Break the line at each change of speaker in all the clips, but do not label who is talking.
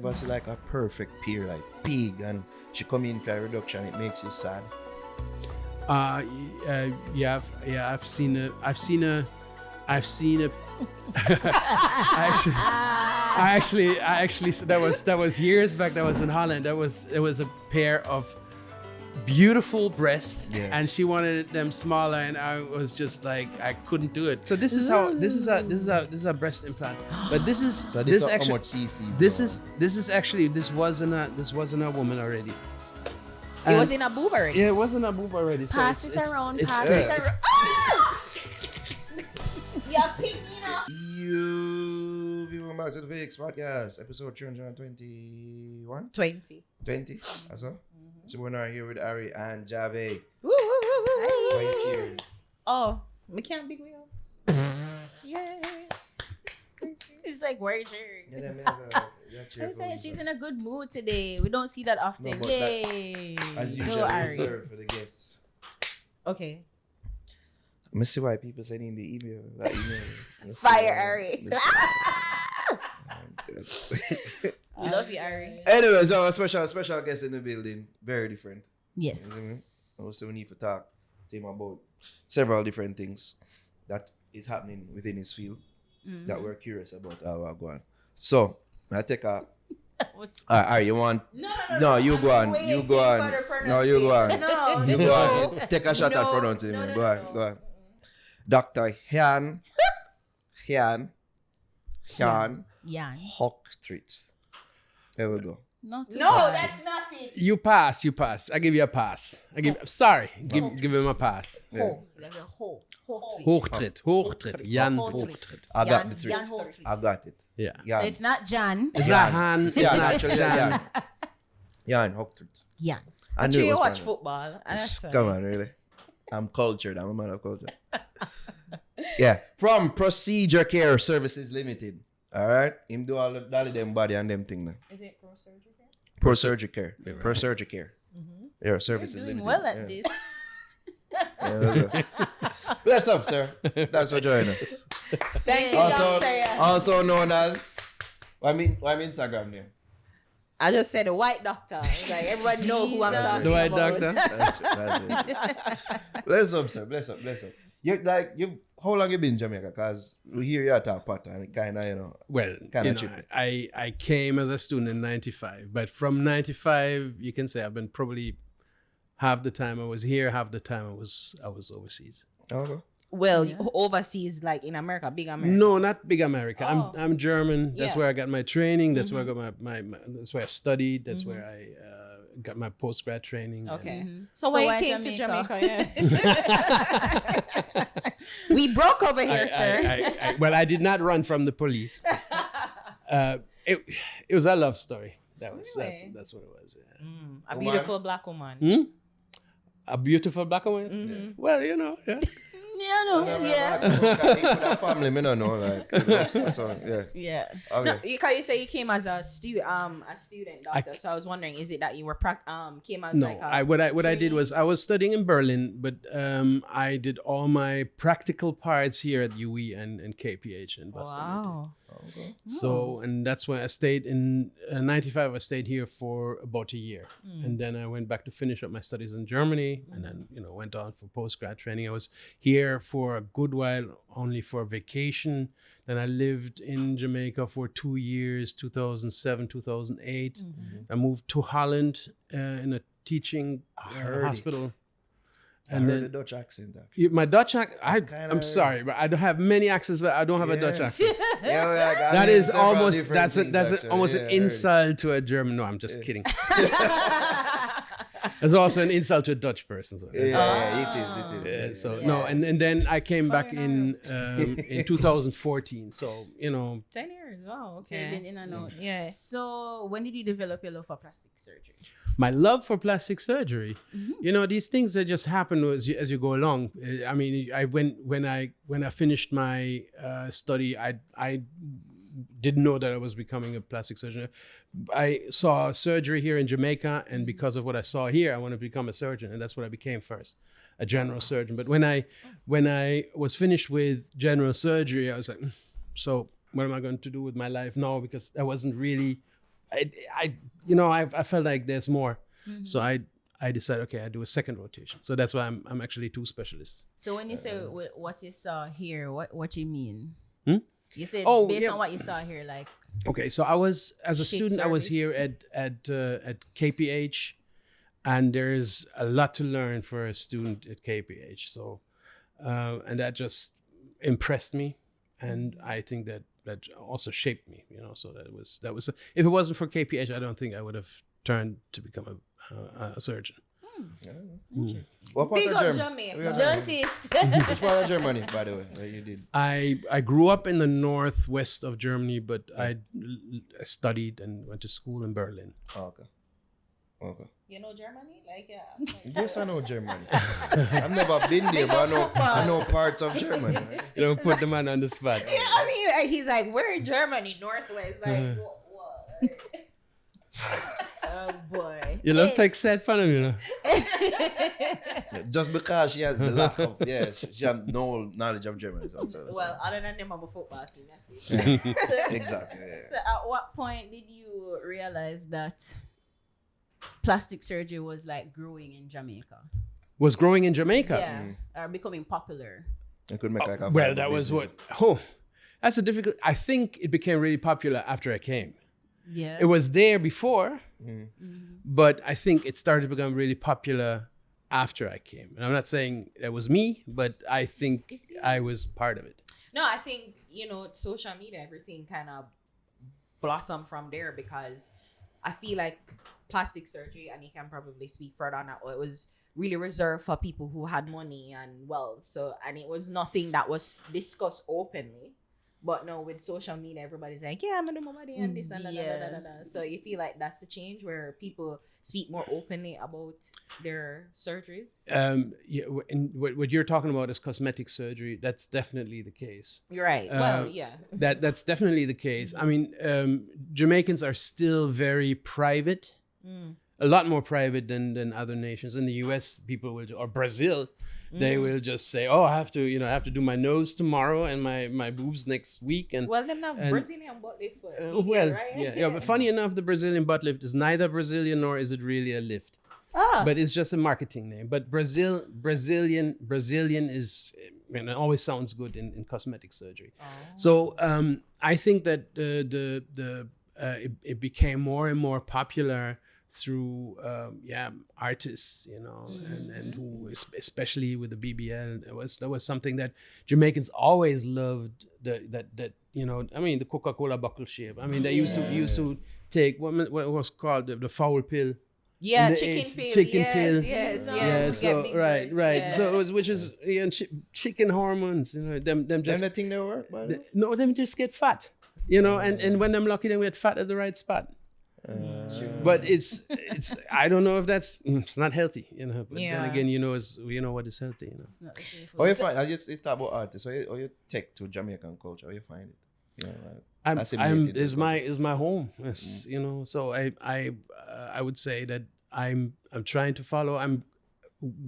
ever see like a perfect peer, like big, and she come in for a reduction, it makes you sad?
Yeah, I've seen a I actually that was years back. That was in Holland. It was a pair of beautiful breasts,
Yes.
and she wanted them smaller, and I was just like, I couldn't do it. So this is a breast implant. But this is
So
this
how
actually
much cc's?
this is actually this wasn't a woman already.
It was in a boob already.
Yeah, it wasn't a boob already. So
Pass it around.
it's
Pass
thick.
it around. You're picking up.
You be welcome back to the VX podcast, episode 321?
20.
20, also. So we're now here with Ari and Jave.
Woo, woo, woo, woo,
Why
woo.
you cheering?
Oh, we can't big wheel. Yay. It's like, where is cheering?
Yeah, that means, you're
I'm
cheerful,
saying she's
but
in a good mood today. We don't see that often.
No, but
Yay.
as
Go,
usual,
Ari.
reserved for the guests.
Okay.
Let me see why people sending the email. That email. Let's see
Fire,
why-
Ari.
let's see.
We love you, Ari.
Anyway, so a special guest in the building. Very different.
Yes.
Also, we need to talk to him about several different things that is happening within his field that we're curious about how we're going. So, I take a. Alright, you want? No, you go on. You go on. No, you go on.
No,
You go on. Take a shot at pronouncing him. Go on. Go on. Dr. Jan
Jan.
Hochtritt. There we go.
No, that's not it.
You pass. I give you a pass. Give him a pass.
Yeah.
Hochtritt. Jan Hochtritt.
I got the
Jan
trick.
Hochtritt.
I got it.
Yeah.
Jan.
So it's not Jan.
It's not Han. It's
Jan,
not
actually,
Jan.
Jan Hochtritt.
Jan.
I knew it
You
was
watch
Spanish.
football. And that's why.
Come on, really. I'm cultured. I'm a man of culture. Yeah. From ProSurgiCare Services Limited. All right. Him do all of them body and them thing now.
Is it ProSurgiCare?
ProSurgiCare.
Yeah, right.
ProSurgiCare. Yeah, Services
Doing
Limited.
well at
Yeah.
this.
Yeah, that's it. Bless up, sir. Thanks for joining us.
Thank you,
Also,
Doctor.
also known as why Instagram name?
I just said a white doctor. Like everyone know who I'm
That's
talking
right.
The white
about.
doctor.
That's it. Bless up, sir. Bless up. How long you been in Jamaica? Because we hear you at our part and it kind of,
Well,
Kinda
you know,
trippy.
I came as a student in 95, but from 95, you can say I've been probably half the time I was here, half the time I was overseas.
Okay.
Well, overseas, like in America, big America.
No, not big America.
Oh.
I'm German. That's
Yeah.
where I got my training. That's where I got my that's where I studied. That's where I got my postgrad training.
Okay.
And-
So,
So
when
why
you came to
Jamaica?
Jamaica, yeah. We broke over here, sir.
Well, I did not run from the police. It was a love story.
Really?
That's what it was. Yeah.
A beautiful black woman.
A beautiful black woman. Well, you know, yeah.
Yeah, no. Yeah.
That family, me don't know. Like, so, yeah.
Yeah.
Okay.
No, you say you came as a student doctor. So I was wondering, is it that you were came as
No,
like a
what I did
trainee?
was I was studying in Berlin, but I did all my practical parts here at UE and KPH in Boston.
Wow.
So, and that's when I stayed in 95. I stayed here for about a year, and then I went back to finish up my studies in Germany, and then went on for postgrad training. I was here for a good while, only for vacation. Then I lived in Jamaica for 2 years, 2007, 2008. I moved to Holland in a teaching
heard it.
hospital.
I
And
heard
then-
the Dutch accent.
My Dutch accent,
kinda-
I'm sorry, but I don't have many accents, but I don't have a Dutch
Yeah.
accent.
Yeah, like, I
That
heard
is
several
almost
different
that's
things, actually.
almost
Yeah,
an
I heard it.
insult to a German. No, I'm just kidding. It's also an insult to a Dutch person. So that's-
Yeah, it is.
yeah, so no, and then I came back in 2014. So
10 years. Wow.
So you've
Okay.
been in and out.
Yeah.
So when did you develop your love for plastic surgery?
my love for plastic surgery, these things that just happen as you go along. I mean, when I finished my study, I didn't know that I was becoming a plastic surgeon. I saw surgery here in Jamaica, and because of what I saw here, I wanted to become a surgeon, and that's what I became first, a general surgeon. But when I was finished with general surgery, I was like, so what am I going to do with my life now? Because that wasn't really I felt like there's more. So I decided, okay, I do a second rotation. So that's why I'm actually 2 specialists.
So when you say what you saw here, what you mean? You said based on what you saw here, like.
Okay, so I was as a student, I was here at KPH, and there's a lot to learn for a student at KPH. So, and that just impressed me, and I think that also shaped me. So that was if it wasn't for KPH, I don't think I would have turned to become a surgeon.
Interesting.
What part
Big
of
up
Germany?
Jamaica. Don't it?
Which part of Germany, by the way, that you did?
I grew up in the northwest of Germany, but I studied and went to school in Berlin.
Oh, okay.
You know Germany? Like, yeah.
Yes, I know Germany. I've never been there, but I know parts of Germany. Right?
You don't put the man on the spot.
Yeah, I mean, he's like, where in Germany? Northwest. Like, what? Oh, boy.
You love to take sad fun of me,
Just because she has the lack of, she has no knowledge of Germany.
Well, other than them, I'm a football team. That's it.
Exactly. Yeah.
So, at what point did you realize that plastic surgery was like growing in Jamaica?
Was growing in Jamaica?
Yeah, or becoming popular.
It could make like a
well, that was
business.
that's a difficult. I think it became really popular after I came.
Yeah.
It was there before, but I think it started to become really popular after I came. And I'm not saying it was me, but I think I was part of it.
No, I think, social media, everything kind of blossomed from there, because I feel like plastic surgery, and you can probably speak further on that, it was really reserved for people who had money and wealth. So, and it was nothing that was discussed openly. But no, with social media, everybody's like, yeah, I'm gonna do my body and this and that. So you feel like that's the change where people speak more openly about their surgeries?
What you're talking about is cosmetic surgery. That's definitely the case.
You're right. Well, yeah.
That's definitely the case. I mean, Jamaicans are still very private. A lot more private than other nations. In the US, people will, or Brazil, they will just say, "Oh, I have to do my nose tomorrow and my boobs next week." And
well, them have Brazilian butt lift.
Right? Yeah. But funny enough, the Brazilian butt lift is neither Brazilian nor is it really a lift. But it's just a marketing name. But Brazilian is, it always sounds good in cosmetic surgery. So I think that it became more and more popular through artists, and who, especially with the BBL, that was something that Jamaicans always loved. The Coca-Cola buckle shape. I mean, they used to take what was called the foul pill.
Yeah, chicken pill. Yes.
Yeah, so right.
Yeah.
So it was, which is chicken hormones. Them just.
And the thing they work, by the way?
No, them just get fat. And when I'm lucky, then we get fat at the right spot. But it's I don't know if it's not healthy, but then again, what is healthy,
How you find? I just talk about artists. How you take to Jamaican culture? How you find it?
Is my home. Yes, So I would say that I'm trying to follow.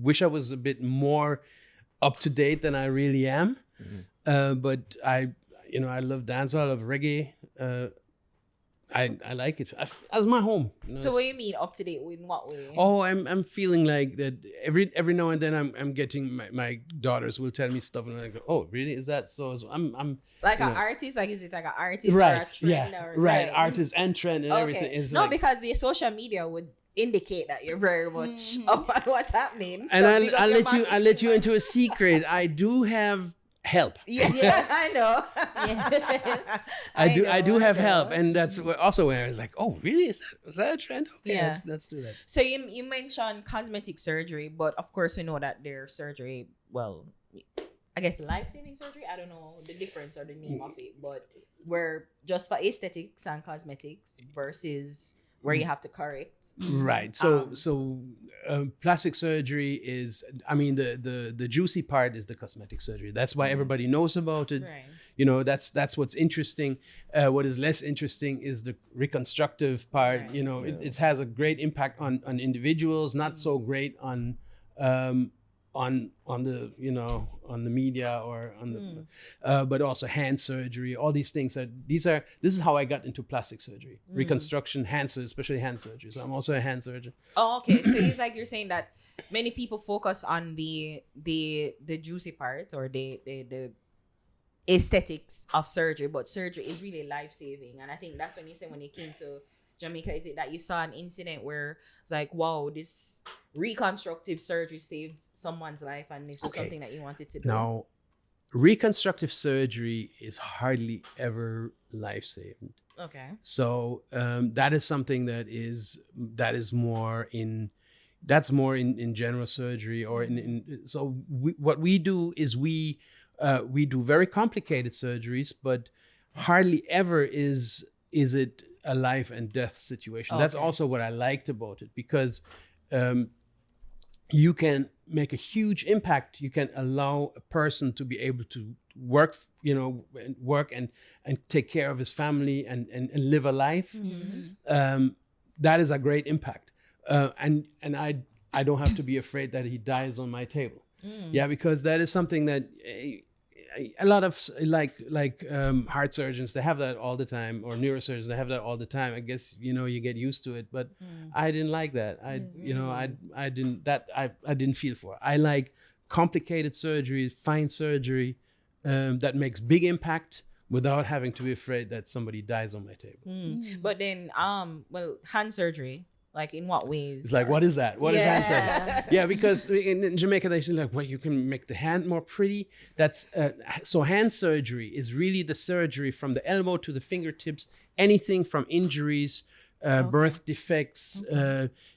Wish I was a bit more up to date than I really am. But I love dancehall, I love reggae. I like it as my home.
So what do you mean up to date? In what way?
Oh, I'm feeling like that every now and then I'm getting my daughters will tell me stuff and I go, oh really, is that so? I'm
like an artist. Like, is it like an artist
right?
Or a trend?
Yeah,
or,
right. Artist and trend and everything. It's
because the social media would indicate that you're very much up on what's happening.
And I'll let you into a secret. I do have help.
Yeah, I know.
Yes.
I do have help, and that's also where I was like, oh, really? Is that a trend? Okay,
Yeah.
let's do that.
So you mentioned cosmetic surgery, but of course we know that their surgery, well, I guess life-saving surgery. I don't know the difference or the name of it, but we're just for aesthetics and cosmetics versus where you have to correct.
Right. So plastic surgery is, the juicy part is the cosmetic surgery. That's why everybody knows about it.
Right.
That's what's interesting. What is less interesting is the reconstructive part.
Right.
It has a great impact on individuals, not so great on on the on the media or on the but also hand surgery, all these things this is how I got into plastic surgery, reconstruction, hand surgery, especially hand surgery. So I'm also a hand surgeon.
Oh, okay. So it's like you're saying that many people focus on the juicy part or the aesthetics of surgery, but surgery is really life-saving. And I think that's when you said when you came to Jamaica, is it that you saw an incident where it's like, wow, this reconstructive surgery saved someone's life, and this was something that you wanted to do?
Now, reconstructive surgery is hardly ever life-saving.
Okay.
So that is something that is more in general surgery or what we do is we do very complicated surgeries, but hardly ever is it a life and death situation. Okay. That's also what I liked about it, because you can make a huge impact. You can allow a person to be able to work and take care of his family and live a life. Mm-hmm. That is a great impact. And I don't have to be afraid that he dies on my table. Yeah, because that is something that a lot of heart surgeons, they have that all the time, or neurosurgeons, they have that all the time. I guess you get used to it, but I didn't like that. I didn't feel for it. I like complicated surgery, fine surgery that makes big impact without having to be afraid that somebody dies on my table.
But then hand surgery, like in what ways?
It's like, what is that? What is hand surgery? Yeah, because in Jamaica they say like, well, you can make the hand more pretty. That's so hand surgery is really the surgery from the elbow to the fingertips, anything from injuries, birth defects,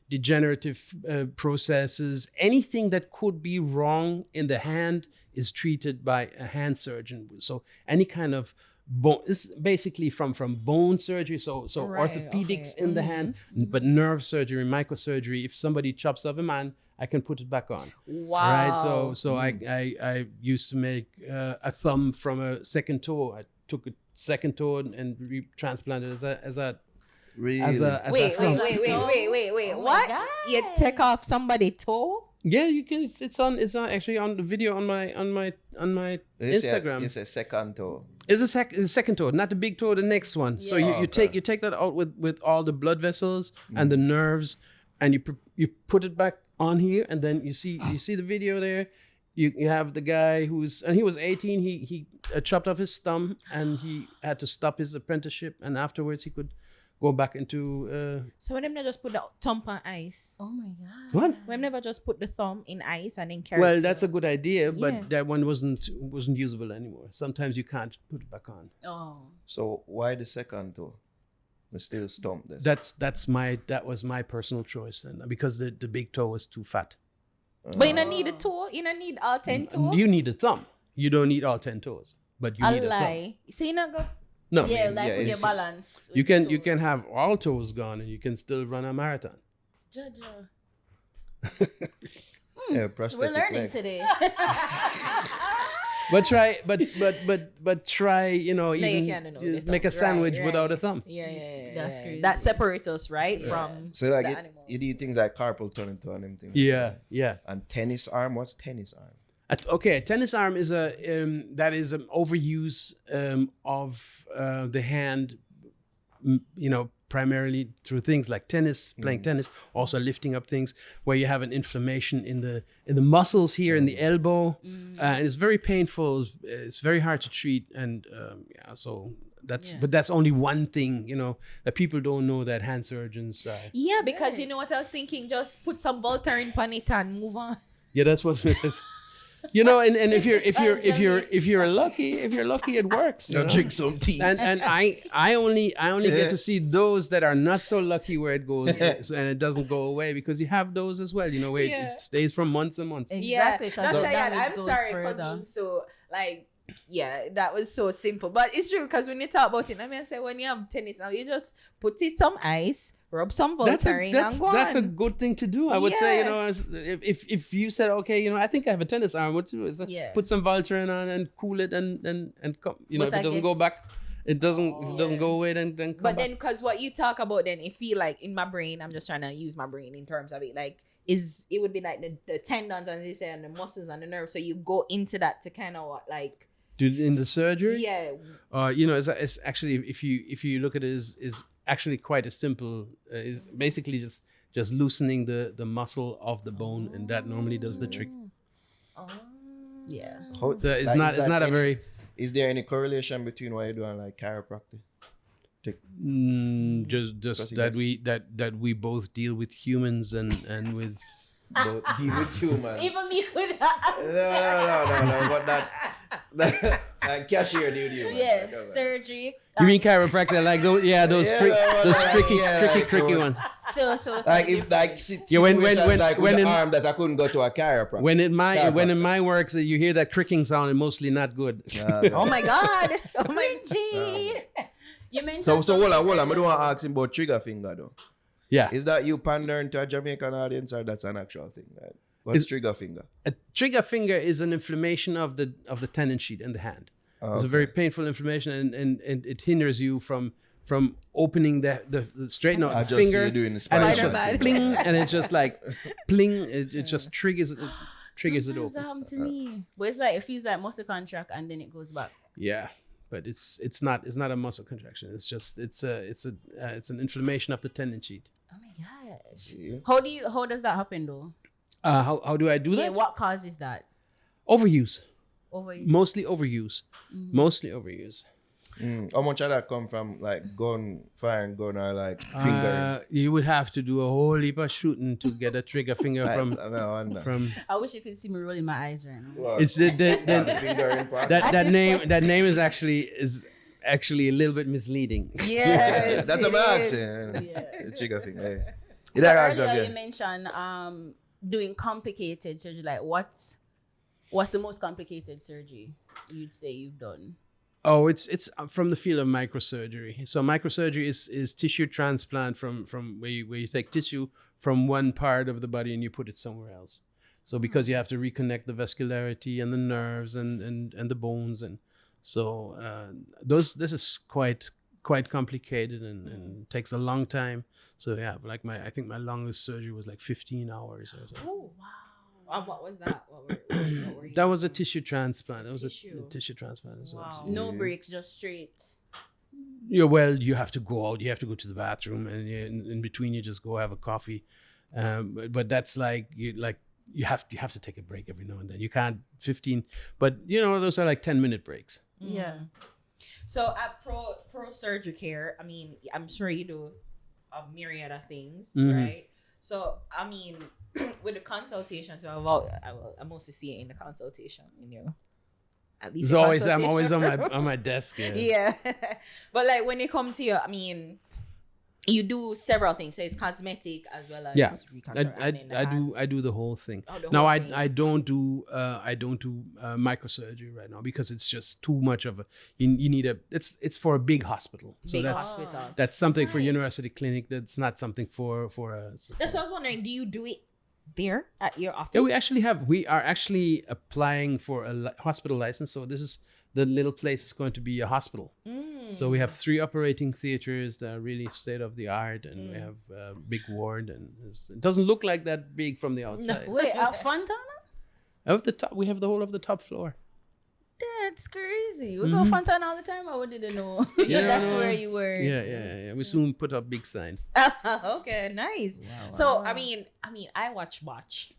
degenerative processes, anything that could be wrong in the hand is treated by a hand surgeon. So any kind of bone, this is basically from bone surgery, so right, orthopedics in the hand, but nerve surgery, microsurgery. If somebody chops off a man, I can put it back on.
Wow.
Right. So I used to make a thumb from a second toe. I took a second toe and transplanted as a
Really?
Wait.
Oh
What? You take off somebody's toe?
Yeah, you can. It's on actually on the video on my Instagram.
It's a second toe.
It's a second toe, not the big toe, the next one. Yeah. So you take that out with all the blood vessels and the nerves, and you put it back on here, and then you see the video there. You have the guy he was 18. He chopped off his thumb, and he had to stop his apprenticeship, and afterwards he could go back into.
So when them never just put the thumb on ice?
Oh my god!
What?
When never just put the thumb in ice and then carry?
Well, that's a good idea, but that one wasn't usable anymore. Sometimes you can't put it back on.
Oh.
So why the second toe? We still stomp this.
That was my personal choice then, because the big toe was too fat.
But you don't need a toe. You don't need all 10 toes.
You need a thumb. You don't need all 10 toes, but you need a thumb.
So you not go.
No.
Yeah, like with your balance.
You can have all toes gone and you can still run a marathon.
Jojo.
Yeah, prosthetic
We're learning
leg.
today.
But try, even make a sandwich
right.
without a thumb.
Yeah.
That's crazy.
That separates us, right, from
So like
the animal.
you do things like carpal tunnel and them things.
Yeah.
And tennis arm. What's tennis arm?
Okay, tennis arm is that is an overuse of the hand, primarily through things like tennis, playing tennis, also lifting up things where you have an inflammation in the muscles here in the elbow, and it's very painful. It's very hard to treat, and so but that's only one thing, that people don't know that hand surgeons.
Yeah, because you know what I was thinking? Just put some Voltaren on it and move on.
Yeah, that's what it is. And if you're lucky, it works.
Drink some tea.
And I only get to see those that are not so lucky where it goes and it doesn't go away, because you have those as well, where it stays for months and months.
Exactly.
I'm sorry for being so that was so simple, but it's true, because when you talk about it, I say when you have tennis now, you just put it some ice, rub some Voltaren, and go on.
That's a good thing to do. I would say, if you said, okay, I think I have a tennis arm, what to do is put some Voltaren on and cool it and come, if it doesn't go back, It doesn't go away, then come
But
back.
then, because what you talk about, then it feel like in my brain, I'm just trying to use my brain in terms of it. Like, it would be like the tendons and this and the muscles and the nerves. So you go into that to kind of like.
In the surgery?
Yeah.
It's actually, if you look at it, is actually quite a simple. Is basically just loosening the muscle of the bone, and that normally does the trick.
Yeah.
How,
So it's
like,
not a very.
Is there any correlation between what you do and like chiropractic?
Just that we both deal with humans and with
Both deal with humans.
Even me could.
No. But that like cashier dude.
Yes, surgery.
you mean chiropractor, like those tricky ones.
So
Like if like
when
with the
in-
arm that I couldn't go to a chiropractor.
When in my works, you hear that cricking sound, and mostly not good.
Oh my God. Oh my.
Cringy. You mentioned
So hold on. I don't want to ask him about trigger finger though.
Yeah,
Is that you pandering to a Jamaican audience or that's an actual thing? Like, what's trigger finger?
a trigger finger is an inflammation of the tendon sheet in the hand. It's a very painful inflammation, and it hinders you from opening the straighten out
I
the
just see
finger,
you doing the
and it's
Spider-Man.
just bling, and it's just like bling. It just triggers it
Sometimes that
open.
happened to me. But it's like it feels like muscle contract and then it goes back.
Yeah, but it's not a muscle contraction. It's just it's an inflammation of the tendon sheet.
Oh my gosh.
Yeah.
How does that happen though?
How do I do that?
Yeah, what causes that?
Overuse.
Overuse.
Mostly overuse. Mostly overuse.
How much of that come from like firing gun or like fingering?
You would have to do a whole heap of shooting to get a trigger finger from.
I wish you could see me rolling my eyes right now.
What?
It's the
fingering part?
that name is actually a little bit misleading.
Yes.
That's
it
what I'm
is.
asking.
Yeah.
Trigger finger. Hey.
So
That actually,
earlier
yeah.
you mentioned doing complicated surgery. Like what's the most complicated surgery you'd say you've done?
Oh, it's from the field of microsurgery. So microsurgery is tissue transplant from where you take tissue from one part of the body and you put it somewhere else. So because you have to reconnect the vascularity and the nerves and the bones, and so this is quite complicated and takes a long time. So yeah, like I think my longest surgery was like 15 hours or so.
Oh wow.
And what was that? What were you
That was a
doing?
tissue transplant. That was
Tissue.
a tissue transplant. So
Wow.
No breaks, just straight.
Yeah, well, you have to go out. You have to go to the bathroom, and in between, you just go have a coffee. But that's like you have to take a break every now and then. You can't 15, but those are like 10-minute breaks.
Yeah.
So at ProSurgiCare, I mean, I'm sure you do a myriad of things, right? So I mean, with the consultation, I mostly see it in the consultation, At least
I'm
consultation.
always on my desk. Yeah.
Yeah. But like when it comes to you, I mean, you do several things. So it's cosmetic as well as reconstruct.
I do the whole thing.
Oh, the
Now
whole thing.
I don't do microsurgery right now because it's just too much of a. You need it's for a big hospital. So
Big
that's
hospital.
that's something for university clinic. That's not something for a.
That's what I was wondering. Do you do it there at your office?
Yeah, we are actually applying for a hospital license. So this is the little place is going to be a hospital. So we have 3 operating theaters that are really state of the art, and we have a big ward, and it doesn't look like that big from the outside.
Wait, at Fontana?
At the top, we have the whole of the top floor.
That's crazy. We go Fontana all the time. I didn't know. That's where you were.
Yeah. We soon put up big sign.
Okay, nice. So I mean, I watch Botch.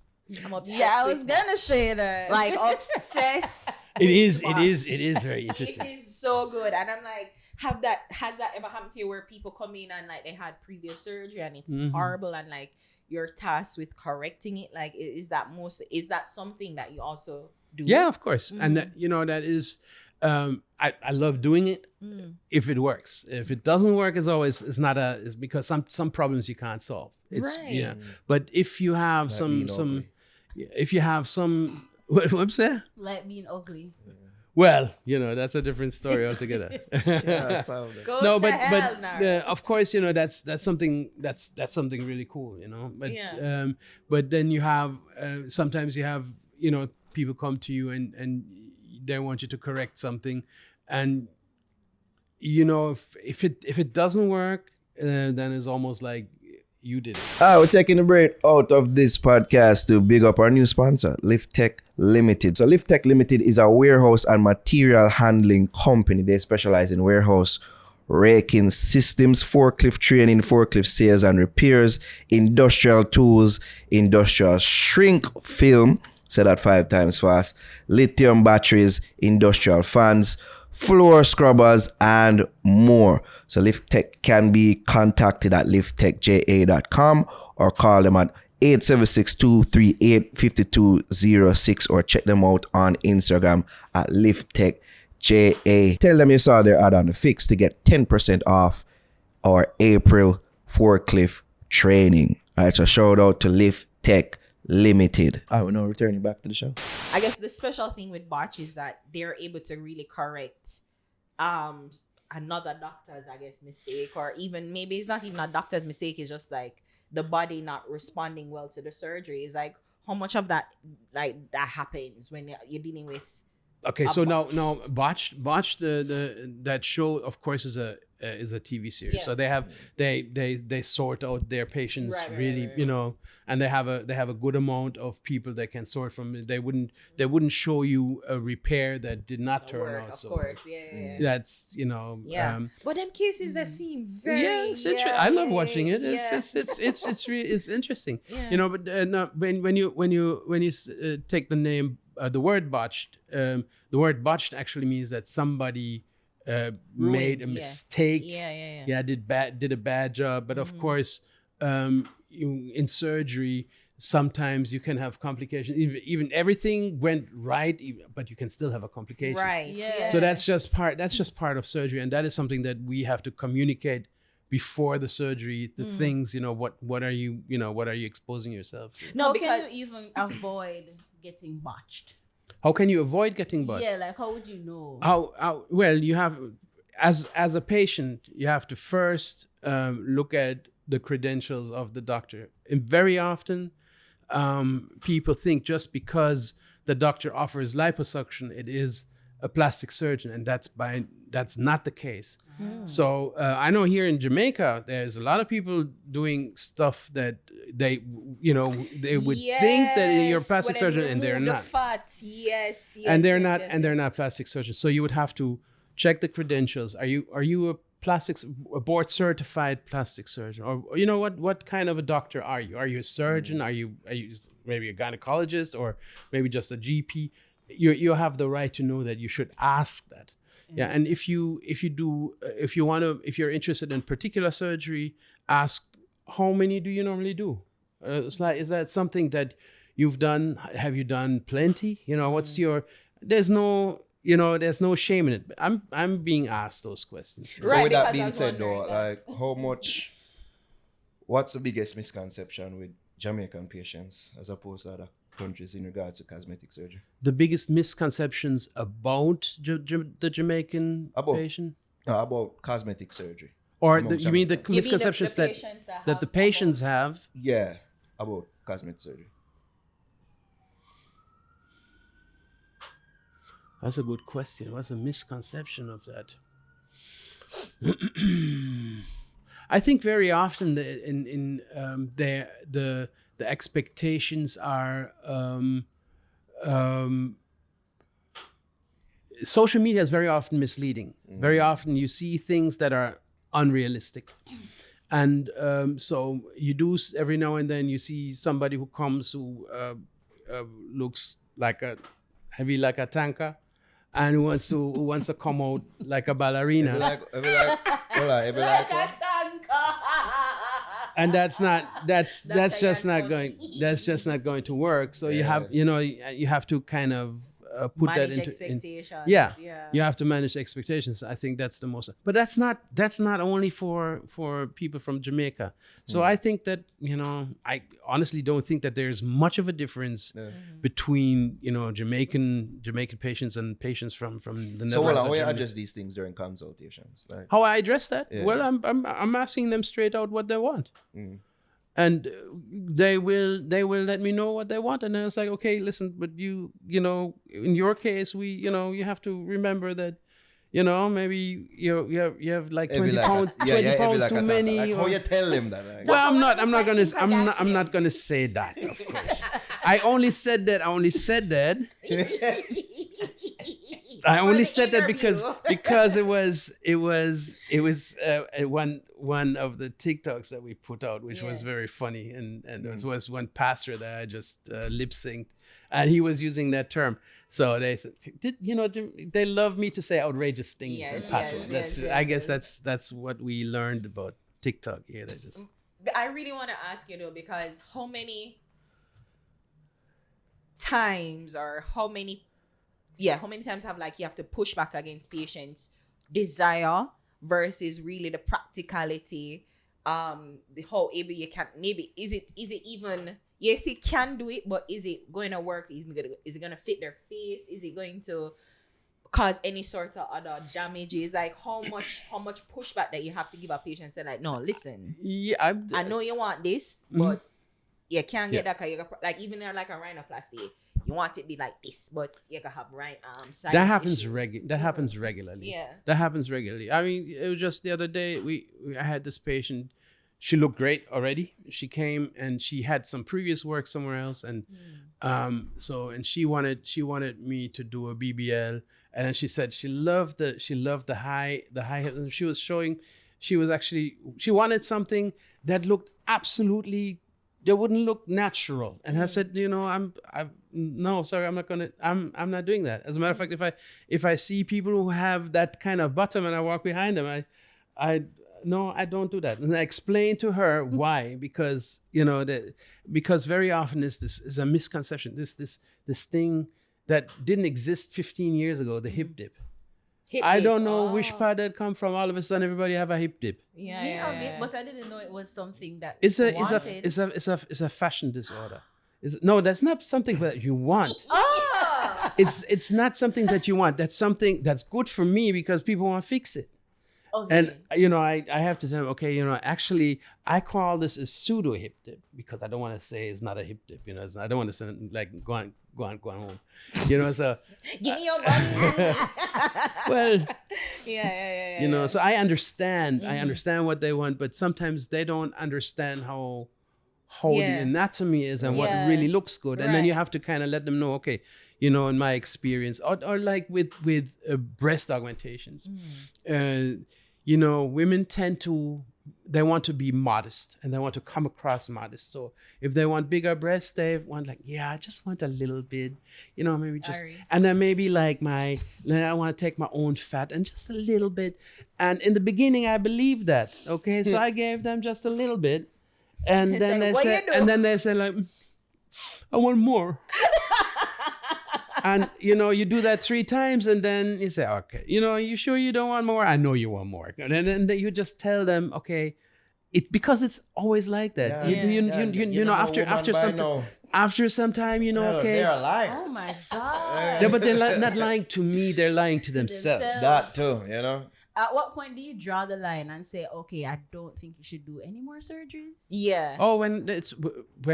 I'm obsessed.
Yeah, I was
with
gonna
Botch.
say that.
Like obsessed.
It is
Botch.
very interesting.
It is so good, and I'm like, has that ever happened to you where people come in and like they had previous surgery and it's horrible, and like you're tasked with correcting it? Like, is that something that you also do?
Yeah, of course. And that is I love doing it if it works. If it doesn't work, it's because some problems you can't solve. It's
Right.
But if you have what's that?
Like being ugly.
Well, that's a different story altogether.
Yeah, sound it.
Go
No,
to hell
but
now.
of course, that's something really cool, But
Yeah.
but then you have sometimes you have people come to you and they want you to correct something, and you know, if it doesn't work, then it's almost like you did it.
We're taking a break out of this podcast to big up our new sponsor, Lift Tech Limited. So Lift Tech Limited is a warehouse and material handling company. They specialize in warehouse raking systems, forklift training, forklift sales and repairs, industrial tools, industrial shrink film, say that 5 times fast, lithium batteries, industrial fans, floor scrubbers, and more. So LiftTech can be contacted at lifttechja.com or call them at 876-238-5206 or check them out on Instagram at lifttechja. Tell them you saw their ad on the Fix to get 10% off our April forklift training. All right, so shout out to Lift Tech Limited. I will now returning back to the show.
I guess the special thing with Botch is that they're able to really correct another doctor's, I guess, mistake, or even maybe it's not even a doctor's mistake, it's just like the body not responding well to the surgery. It's like how much of that that happens when you're dealing with.
Okay, so now Botched that show, of course, is a TV series. Yeah. So they have they sort out their patients really, you know, and they have a good amount of people they can sort from. They wouldn't show you a repair that did not turn out.
Of course, yeah.
That's, you know,
but them cases that seem very
it's interesting. I love watching it. It's really interesting. Yeah. You know, but when you take the name. The word botched actually means that somebody made a mistake. Did a bad job. But of course, in surgery, sometimes you can have complications. Even everything went right, but you can still have a complication.
Right. Yeah.
So that's just part of surgery, and that is something that we have to communicate before the surgery. The things, you know, what are you exposing yourself to?
No, because you even avoid getting botched.
How can you avoid getting botched?
Yeah, like how would you know?
How well, you have, as a patient, you have to first look at the credentials of the doctor. And very often, people think just because the doctor offers liposuction, it is a plastic surgeon, and that's not the case. So I know here in Jamaica, there's a lot of people doing stuff that they would think that you're a plastic surgeon, and they're not.
Yes.
And they're not, and they're not plastic surgeons. So you would have to check the credentials. Are you a board certified plastic surgeon, or you know what kind of a doctor are you? Are you a surgeon? Are you maybe a gynecologist, or maybe just a GP? You have the right to know that. You should ask that. Yeah, and if you're interested in particular surgery, ask how many do you normally do. Is that something that you've done? Have you done plenty? You know, what's your? There's no shame in it. I'm being asked those questions.
Right. So with that being said, though, like what's the biggest misconception with Jamaican patients as opposed to other countries in regards to cosmetic surgery?
The biggest misconceptions about the Jamaican patient?
About cosmetic surgery.
Or you mean the misconceptions that the patients have?
Yeah, about cosmetic surgery.
That's a good question. What's a misconception of that? I think very often the expectations are social media is very often misleading. Very often you see things that are unrealistic, and so you do every now and then you see somebody who comes who looks like a tanker, and who wants to come out like a ballerina. And that's just not going to work. So you have to kind of put
manage
that into
expectations.
You have to manage expectations. I think that's the most. But that's not only for people from Jamaica. So I think that I honestly don't think that there's much of a difference between Jamaican patients and patients from the Netherlands.
So how you address these things during consultations? Like,
how I address that?
Yeah.
Well, I'm asking them straight out what they want. And they will let me know what they want, and I was like, okay, listen, but you know, in your case, you have to remember that you know, maybe you have like 20
Heavy
pounds,
like
20 pounds
like
too
a
many.
Like how
or-
you tell him that? Like,
well, I'm not gonna say that, of course. I only said that. I only said that because it was one of the TikToks that we put out, which was very funny, and there was one pastor that I just lip synced, and he was using that term. So they said, they love me to say outrageous things.
Yes,
in patois.
yes,
I guess that's what we learned about TikTok. Yeah, they just.
I really want to ask you though, because how many times have like you have to push back against patients' desire versus really the practicality, the how able you can, maybe is it even, yes, you can do it, but is it going to work? Is it going to fit their face? Is it going to cause any sort of other damages? Like how much pushback that you have to give a patient and say like, no, listen,
Yeah,
I know you want this, but you can't get that, cause you got, like even like a rhinoplasty, you want it to be like this, but you can have right arms.
That happens regularly.
Yeah.
That happens regularly. I mean, it was just the other day I had this patient. She looked great already. She came and she had some previous work somewhere else, and and she wanted me to do a BBL, and then she said she loved the high hips, and she wanted something that looked absolutely, they wouldn't look natural. And I said, no, sorry, I'm not doing that. As a matter of fact, if I see people who have that kind of bottom and I walk behind them, I don't do that. And I explained to her why, because because very often is a misconception. This thing that didn't exist 15 years ago, the hip dip. I don't know which part that come from. All of a sudden, everybody have a hip dip.
Yeah. But I didn't know it was something that
It's a fashion disorder. No, that's not something that you want. It's not something that you want. That's something that's good for me because people want to fix it.
Okay.
And I have to tell them, okay, actually I call this a pseudo hip dip because I don't want to say it's not a hip dip. I don't want to say like go on home. So
give me your money.
well,
yeah.
So I understand what they want, but sometimes they don't understand how the anatomy is and what really looks good. And then you have to kind of let them know, okay, in my experience, or like with breast augmentations, women they want to be modest and they want to come across modest. So if they want bigger breasts, they want I just want a little bit, maybe just, and then maybe I want to take my own fat and just a little bit. And in the beginning, I believed that. Okay. So I gave them just a little bit. And then they said like, I want more. And you do that 3 times, and then you say, okay, you sure you don't want more? I know you want more. And then you just tell them, okay, because it's always like that. After some time, okay.
They're lying.
Oh my God.
Yeah, but they're not lying to me. They're lying to themselves.
That too,
At what point do you draw the line and say, okay, I don't think you should do any more surgeries?
Yeah.
Oh, when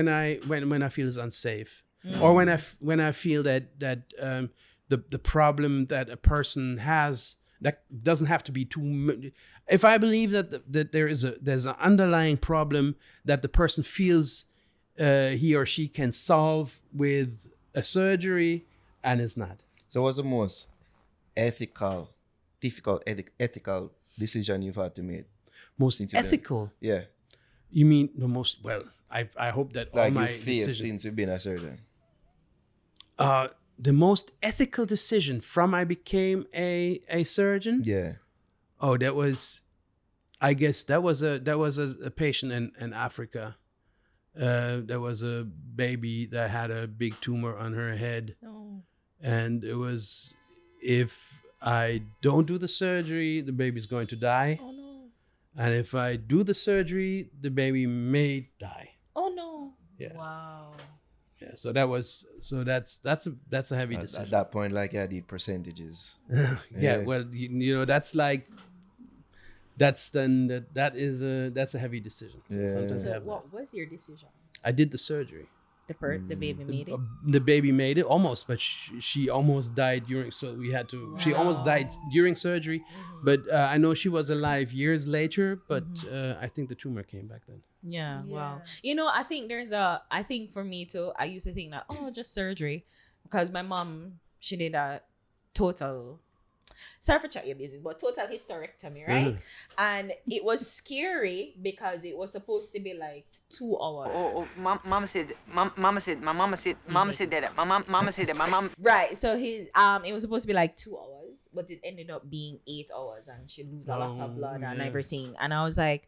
I feel it's unsafe. Or when I feel that the problem that a person has, that doesn't have to be too. If I believe that there's an underlying problem that the person feels he or she can solve with a surgery, and it's not.
So what's the most difficult ethical decision you've had to make?
Most ethical?
Yeah.
You mean the most? Well, I hope that all my
you faced
decisions.
since you've been a surgeon.
The most ethical decision from I became a surgeon.
Yeah.
Oh, that was a patient in Africa. There was a baby that had a big tumor on her head, and it was, if I don't do the surgery, the baby's going to die.
Oh no.
And if I do the surgery, the baby may die.
Oh no.
Yeah.
Wow.
Yeah, so that's a heavy decision.
At that point, I did percentages.
Yeah, well, that's a heavy decision. So
Yeah.
sometimes
So
I have
what was your decision?
I did the surgery.
The baby made it.
The baby made it almost, but she almost died during. So we had to. She almost died during surgery, but I know she was alive years later. But I think the tumor came back then.
Yeah, wow.
Yeah.
I think I think for me too, I used to think that, just surgery. Because my mom, she did a total, sorry for chatting your business, but total hysterectomy, right? And it was scary because it was supposed to be like 2 hours.
Mama said that. Mama said that. My mom.
Right. So it was supposed to be like 2 hours, but it ended up being 8 hours, and she lose a lot of blood and everything. And I was like,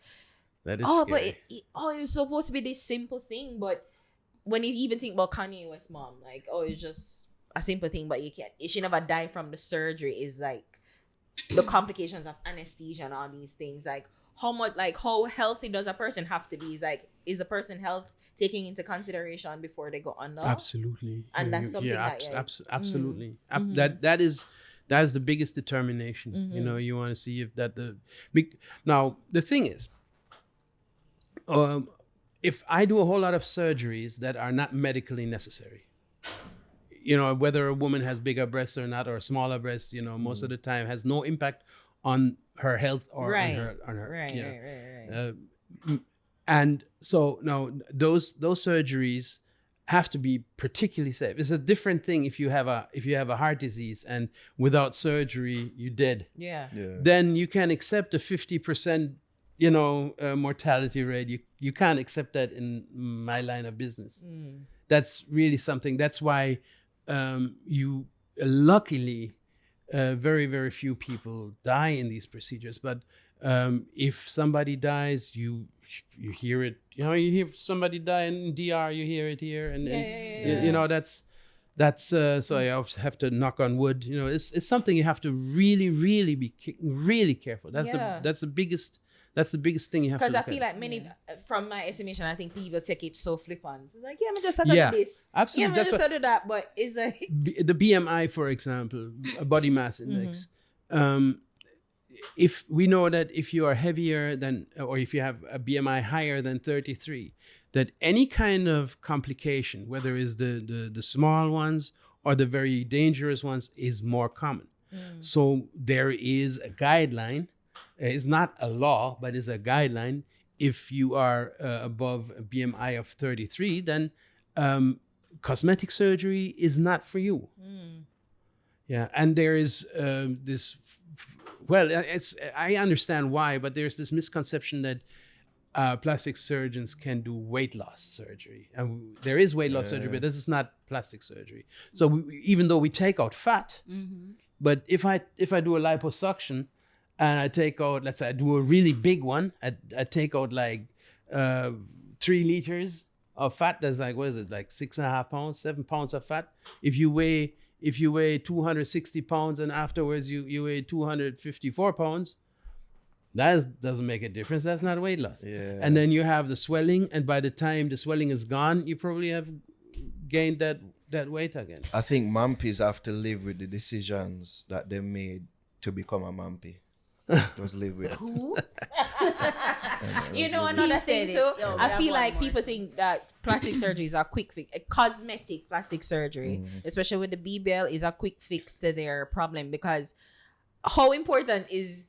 That is
but
scary.
it was supposed to be this simple thing. But when you even think about Kanye West's mom, like, it's just a simple thing, but she never died from the surgery, is like the complications of anesthesia and all these things. Like, how healthy does a person have to be? Is a person health taking into consideration before they go under?
Absolutely.
And that's something
absolutely. That's the biggest determination. You want to see if now the thing is, if I do a whole lot of surgeries that are not medically necessary, whether a woman has bigger breasts or not, or smaller breasts, most of the time has no impact on her health or on her.
Right.
And so now those surgeries have to be particularly safe. It's a different thing if you have a heart disease and without surgery you're dead.
Yeah.
Then you can accept a 50% mortality rate. You can't accept that in my line of business. That's really something. That's why you luckily very, very few people die in these procedures. But if somebody dies, you hear it. You hear somebody die in DR, you hear it here, and that's so I have to knock on wood. It's something you have to really, really be really careful. That's the biggest. That's the biggest thing you have to.
Because I feel like many, from my estimation, I think people take it so flippant. It's like, I'm just do this.
Absolutely.
Yeah, I'm just do that. But it's like
the BMI, for example, body mass index. If we know that if you are heavier than, or if you have a BMI higher than 33, that any kind of complication, whether it's the small ones or the very dangerous ones, is more common. So there is a guideline. It's not a law, but it's a guideline. If you are above a BMI of 33, then cosmetic surgery is not for you. Yeah, and there is this. I understand why, but there's this misconception that plastic surgeons can do weight loss surgery, and there is weight loss surgery, but this is not plastic surgery. So even though we take out fat, but if I do a liposuction, and I take out, let's say I do a really big one, I take out like 3 liters of fat. That's like, what is it, like 6.5 pounds, 7 pounds of fat. If you weigh 260 pounds and afterwards you weigh 254 pounds, that doesn't make a difference. That's not weight loss.
Yeah.
And then you have the swelling, and by the time the swelling is gone, you probably have gained that weight again.
I think Mampis have to live with the decisions that they made to become a Mampi. Just live with it.
Who?
Another thing too,
Yo,
I feel
one
like
more.
people think that plastic surgery is a quick fix. A cosmetic plastic surgery, especially with the BBL, is a quick fix to their problem, because how important is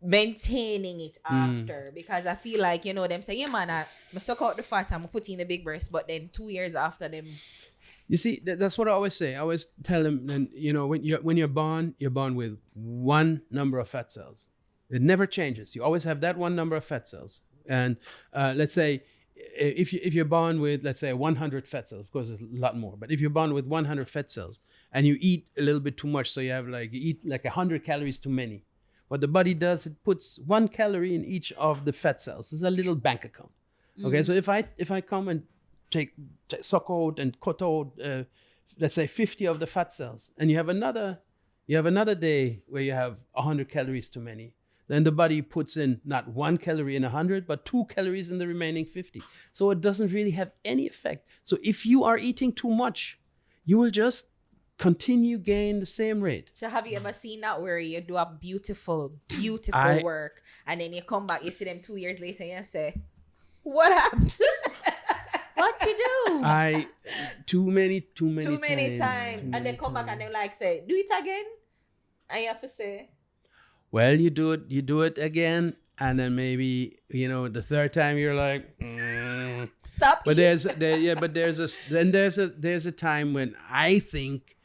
maintaining it after? Because I feel like, them say, yeah man, I suck out the fat, I'm put in the big breast, but then 2 years after them.
You see, that's what I always say. I always tell them, and when you're born with one number of fat cells. It never changes. You always have that one number of fat cells. And let's say if you're born with, let's say, 100 fat cells, of course it's a lot more, but if you're born with 100 fat cells and you eat a little bit too much, so you eat like 100 calories too many, what the body does, it puts 1 calorie in each of the fat cells. It's a little bank account. Okay, so if I come and suck out and cut out, let's say 50 of the fat cells, and you have another day where you have 100 calories too many, then the body puts in not 1 calorie in 100, but 2 calories in the remaining 50. So it doesn't really have any effect. So if you are eating too much, you will just continue gain the same rate.
So have you ever seen that where you do a beautiful work, and then you come back, you see them 2 years later, and you say, what happened?
What you do?
I too many
Too many times.
Too
And they
many
come back and
times.
they like say, do it again. And you have to say,
Well, you do it again, and then maybe the third time you're like,
stop.
but
it.
there's a time when I think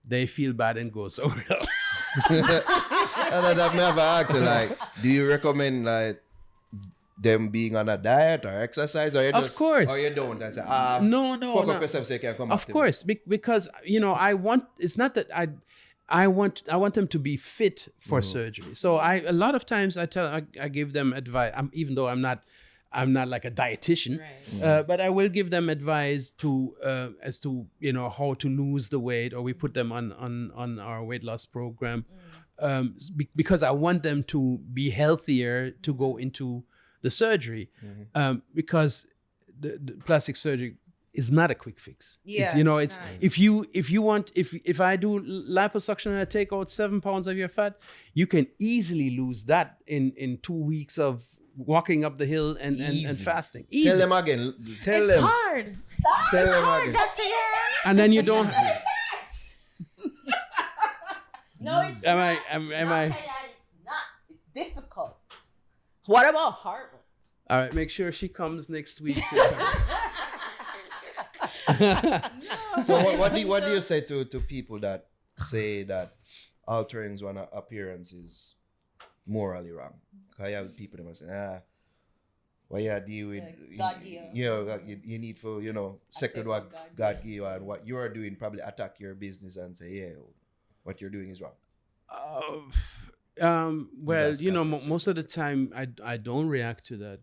they feel bad and go somewhere else.
And I've never asked you, like, do you recommend like them being on a diet or exercise, or you
Of
just,
course.
or you don't and say,
No,
fuck
no.
up yourself so you can come back
Of
to me.
course, because I want. It's not that I want them to be fit for surgery. So a lot of times I give them advice. Even though I'm not like a dietitian,
Right.
but I will give them advice as to how to lose the weight, or we put them on our weight loss program, because I want them to be healthier to go into the surgery, because the plastic surgery is not a quick fix.
Yeah,
It's
it's not.
if I do liposuction and I take out 7 pounds of your fat, you can easily lose that in 2 weeks of walking up the hill and
Easy.
fasting.
Tell
Easy.
them again. Tell
It's
them.
hard. Stop.
Tell
It's
them
hard,
again.
Dr. Yan.
And then you don't.
No, it's
Am
not.
I? Am I?
Dr. Yan, it's not. It's difficult.
What about heart ones?
All right. Make sure she comes next week.
So what do you say to people that say that altering one appearance is morally wrong? Because you have people that must say, what you deal with,
God give.
you need for, second
Accept
what
what
God give you, and what you're doing probably attack your business and say, what you're doing is wrong.
Well,
That's perfect.
most of the time I don't react to that.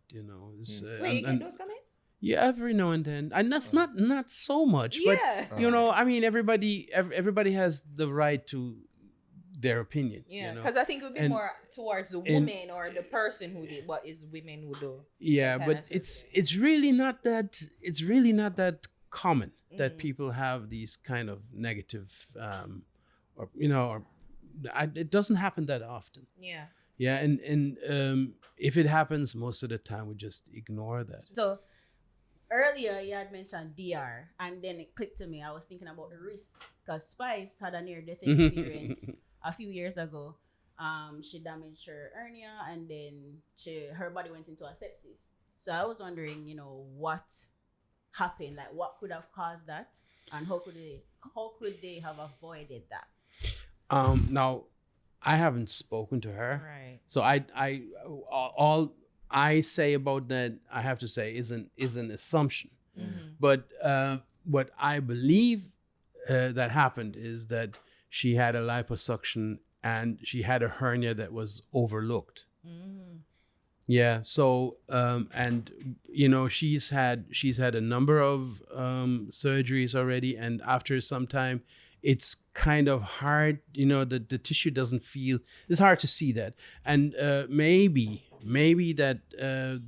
It's,
Wait, you get those comments?
yeah, every now and then, and that's not so much.
Yeah.
But I mean, everybody has the right to their opinion.
Yeah, because I think it would be
And-
more towards the woman or the person who did what is women who do.
Yeah,
that
but
kind of
it's really not that common that
Mm.
people have these kind of negative, it doesn't happen that often.
Yeah.
Yeah, and if it happens, most of the time we just ignore that.
So earlier you had mentioned DR, and then it clicked to me. I was thinking about the risk because Spice had a near-death experience a few years ago. She damaged her hernia, and then her body went into a sepsis. So I was wondering, what happened? Like, what could have caused that, and how could they have avoided that?
Now, I haven't spoken to her,
Right.
so all I say about that, I have to say, is an assumption.
Mm-hmm.
But what I believe that happened is that she had a liposuction and she had a hernia that was overlooked.
Mm-hmm.
Yeah. So and she's had a number of surgeries already, and after some time, it's kind of hard. The tissue doesn't feel. It's hard to see that, and maybe that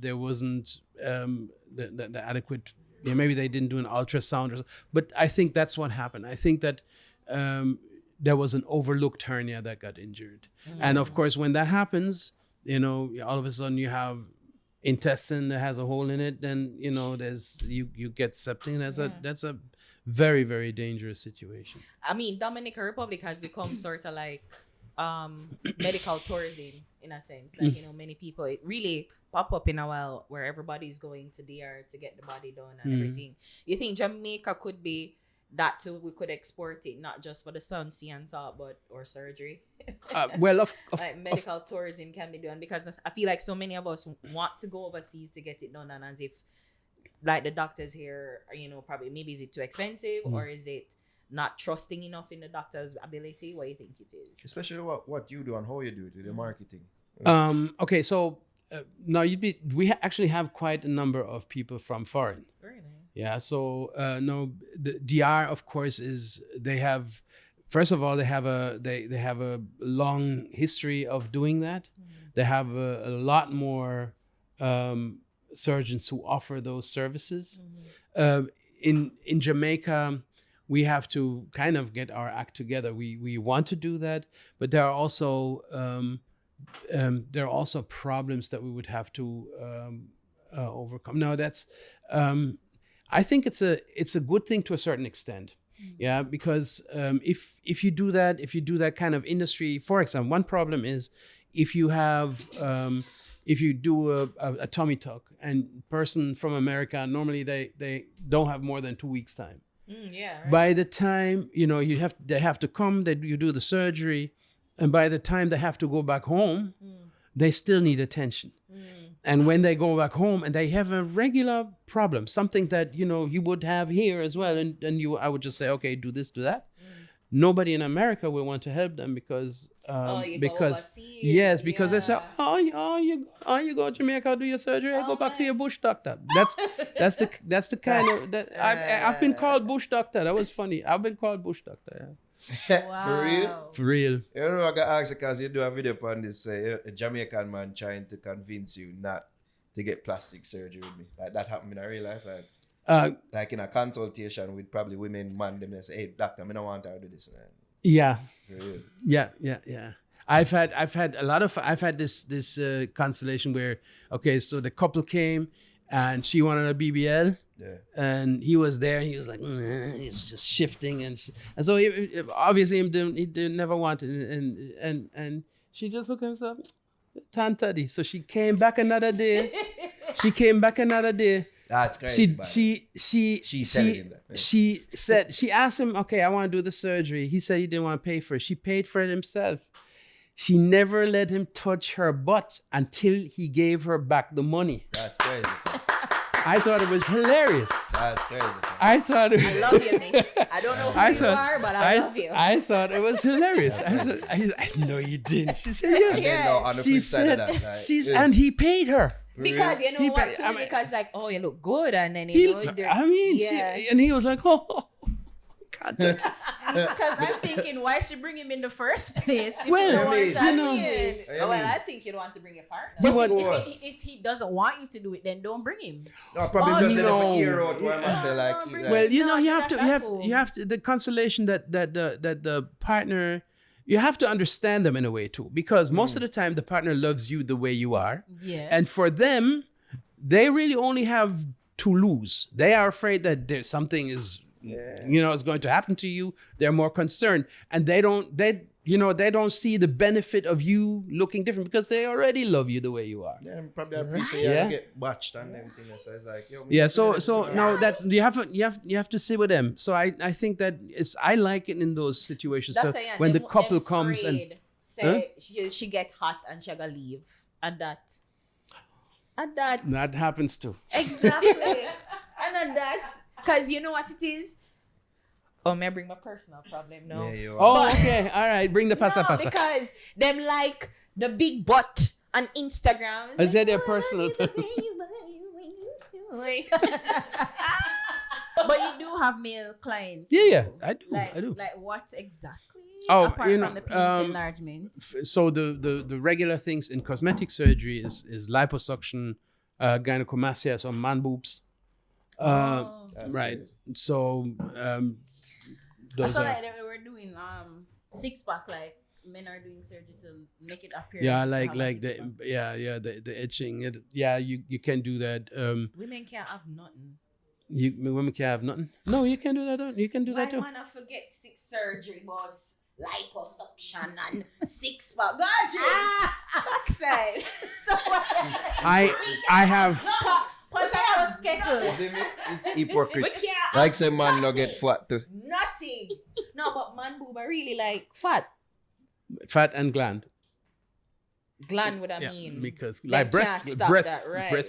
there wasn't the adequate. Maybe they didn't do an ultrasound, or but I think that's what happened. I think that there was an overlooked hernia that got injured, and of course, when that happens, all of a sudden you have intestine that has a hole in it. Then there's you get septic. That's a very, very dangerous situation.
I mean, Dominican Republic has become sort of like medical tourism in a sense. Like, many people, it really pop up in a while where everybody's going to DR to get the body done and everything. You think Jamaica could be that too? We could export it not just for the sun, sea and salt, but or surgery.
Well, of
Like medical tourism can be done, because I feel like so many of us want to go overseas to get it done, and as if like the doctors here, probably maybe is it too expensive or is it not trusting enough in the doctor's ability? What do you think it is?
Especially what you do and how you do it with the marketing.
Okay, so now we actually have quite a number of people from foreign.
Really?
Yeah, so no, the DR, of course, they have a long history of doing that. They have a lot more surgeons who offer those services. In Jamaica, we have to kind of get our act together. We want to do that, but there are also problems that we would have to overcome. Now, that's I think it's a good thing to a certain extent. Yeah, because if you do that kind of industry, for example, one problem is if you do a tummy tuck and person from America, normally they don't have more than 2 weeks time.
Yeah. Right.
By the time they have to come, you do the surgery, and by the time they have to go back home, they still need attention. And when they go back home and they have a regular problem, something that you would have here as well, and I would just say, okay, do this, do that. Nobody in America will want to help them because they say, you go to Jamaica, do your surgery, go back to your bush doctor. That's the kind of that I've been called bush doctor. That was funny. I've been called bush doctor. Yeah.
Wow.
For real.
You know, I got asked because you do a video on this a Jamaican man trying to convince you not to get plastic surgery with me. Like that happened in a real life. Like in a consultation with probably women, man, them they say, hey, doctor, I don't want to do this. Man.
Yeah.
For real.
Yeah. I've had this constellation where, okay, so the couple came and she wanted a BBL.
Yeah.
And he was there. And he was like, he's just shifting, and so he obviously he didn't never want it, and she just looked at herself, tan teddy. So she came back another day.
That's crazy.
She said she asked him, okay, I want to do the surgery. He said he didn't want to pay for it. She paid for it himself. She never let him touch her butt until he gave her back the money.
That's crazy.
I thought it was hilarious.
That's crazy.
I love you, miss. I don't know who you are, but I love you.
I thought it was hilarious. I said, no, you didn't. She said, yeah.
Yes.
She said, and he paid her.
Because you know what? Because like, oh, you look good, and then
and he was like, oh. Can't touch.
Because I'm thinking, why should bring him in the first place?
Well,
I think you'd want to bring your partner.
But if he doesn't want you to do it, then don't bring him.
No, probably just let him hear out what I say.
Well, you have to the consolation that the partner. You have to understand them in a way too, because most of the time the partner loves you the way you are.
Yeah.
And for them, they really only have to lose. They are afraid that there's something is is going to happen to you. They're more concerned, and they don't see the benefit of you looking different because they already love you the way you are.
Yeah, probably appreciate you get watched and everything. So it's like,
now that's you have to sit with them. So I think that I like it in those situations. So when the couple comes and
say she get hot and she gotta leave, and that
happens too.
Exactly. And that's because you know what it is. Oh, may I bring my personal problem? No.
Yeah,
okay. All right. Bring the pasa.
Because them like the big butt on Instagram.
I said their personal.
But you do have male clients.
Yeah, I do.
Like what exactly?
Oh,
apart from the penis enlargement.
So the regular things in cosmetic surgery is liposuction, gynecomastia, so man boobs. Right.
Crazy.
So
I saw like they were doing 6-pack, like men are doing surgery to make it appear.
Yeah, like the etching. You can do that.
Women can't have nothing.
Women can't have nothing. No, you can do that. You can do that too.
Why man forget 6 surgery was liposuction and 6-pack. God, backside. So
I have.
It's hypocrite. Like say man no get fat too.
Nothing. No, but man boob are really like fat.
Fat and gland.
Gland would I mean?
Because
Them
like breast.
Right.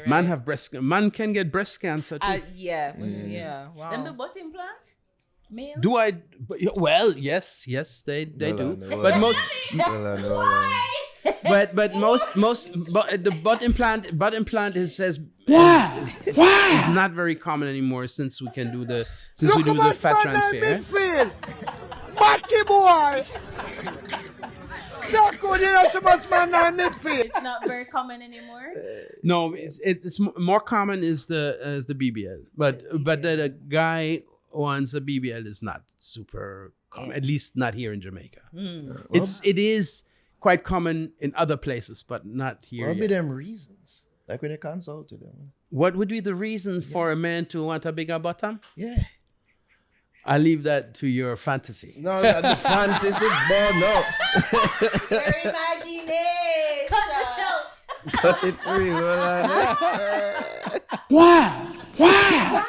Man have breast. Man can get breast cancer too.
Yeah. Wow.
Then the butt implant. Male?
Do I? Well, yes, they do. But most. But the butt implant is not very common anymore since we do the fat transfer.
Batty boy.
It's not very common anymore.
No, it's more common is the BBL, but that a guy wants a BBL is not super common, at least not here in Jamaica. It is quite common in other places, but not here.
What be them reasons? Like when you consult to them.
What would be the reason for a man to want a bigger bottom?
Yeah.
I leave that to your fantasy.
No, the fantasy, bro, no.
Your imagination. Cut the show.
Cut it free, bro.
Wow! Wow!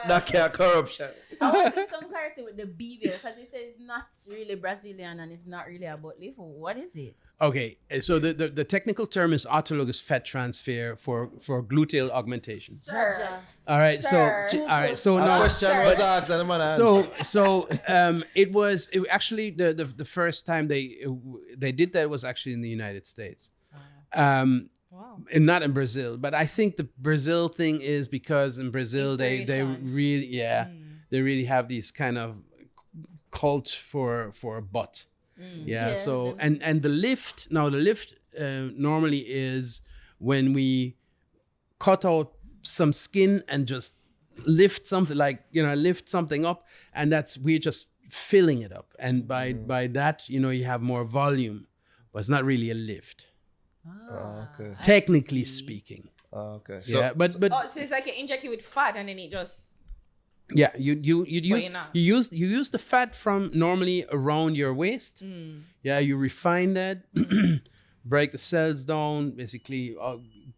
Not corruption.
I wanted some clarity with the BBL because it says not really Brazilian and it's not really about lift. What is it?
Okay, so the technical term is autologous fat transfer for gluteal augmentation.
Sir.
All right,
Sir.
so
A
now
question was asked and the man answered.
so it actually the first time they did that was actually in the United States.
Wow.
And not in Brazil, but I think the Brazil thing is because in Brazil they
Inspiration.
really they really have these kind of cult for a butt.
Yeah.
So and the lift normally is when we cut out some skin and just lift something lift something up, and we're just filling it up, and by that you have more volume, but it's not really a lift.
Okay.
Technically speaking.
Okay.
Yeah, but
Oh, so it's like you inject it with fat and then it just.
yeah, you use
you're not.
you use the fat from normally around your waist. Yeah, you refine that, break the cells down, basically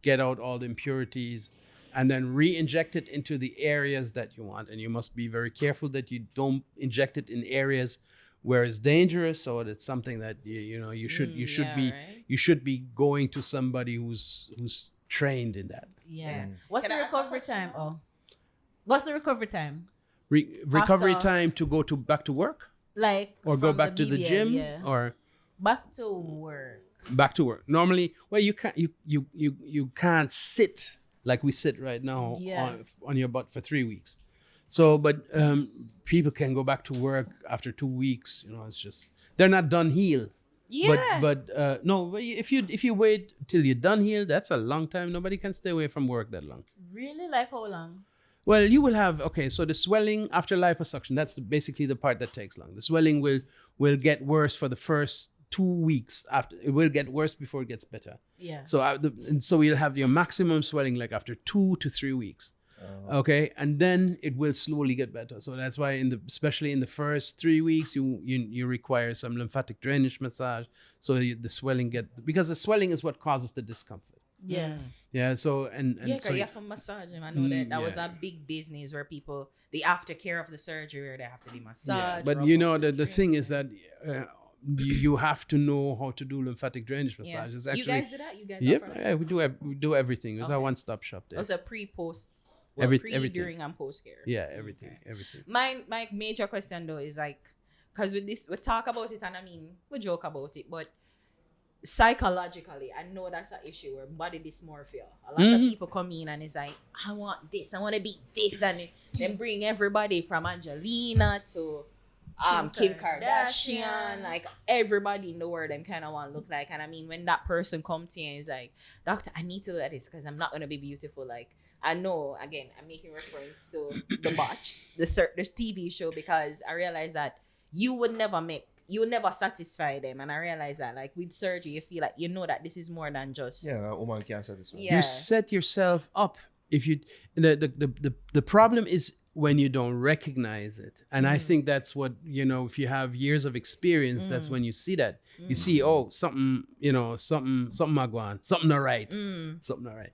get out all the impurities, and then re-inject it into the areas that you want. And you must be very careful that you don't inject it in areas where it's dangerous, or it's something that you should be going to somebody who's trained in that.
Yeah. What's
Can
the
I ask
recovery time? Oh. What's the recovery time?
Recovery
After-
time to go back to work,
Like
or go
from
back to the
BBL,
gym,
yeah.
or
Back to work.
back to work. Normally, well, you can't sit like we sit right now
Yeah.
on your butt for 3 weeks. So, but people can go back to work after 2 weeks. It's just they're not done heal.
Yeah.
But no, if you wait till you're done heal, that's a long time. Nobody can stay away from work that long.
Really? Like how long?
Well, you will have so the swelling after liposuction. That's basically the part that takes long. The swelling will get worse for the first 2 weeks. After it will get worse before it gets better.
Yeah.
So you'll have your maximum swelling like after 2 to 3 weeks. Okay, and then it will slowly get better. So that's why especially in the first 3 weeks, you require some lymphatic drainage massage, so the swelling because the swelling is what causes the discomfort.
Yeah.
Yeah. So and
Yeah, because
so
you have to massage them. I know that was a big business where people, the aftercare of the surgery, where they have to be massaged.
but the thing is that you have to know how to do lymphatic drainage massage. It's actually,
you guys do that? You guys
Yep,
offer that?
yeah, we do everything. It's a
Okay.
one-stop shop there.
It was a pre-post.
Everything.
During, and post care.
Yeah, everything.
My major question though is like, because with this we talk about it and I mean we joke about it, but psychologically I know that's an issue where body dysmorphia. A lot of people come in and it's like, I want this, I want to be this, and then bring everybody from Angelina to Kim Kardashian, like everybody in the world them kind of want to look like. And I mean when that person comes to you and is like, doctor, I need to look at this because I'm not gonna be beautiful. Like I know, again, I'm making reference to The Botch, the TV show, because I realized that you would never satisfy them. And I realized that, like, with surgery, you feel like, that this is more than just...
Yeah, a woman can't satisfy.
Yeah.
You set yourself up. If you the problem is when you don't recognize it, and I think that's what if you have years of experience, that's when you see that. You see, something magwan, something not right, something not right.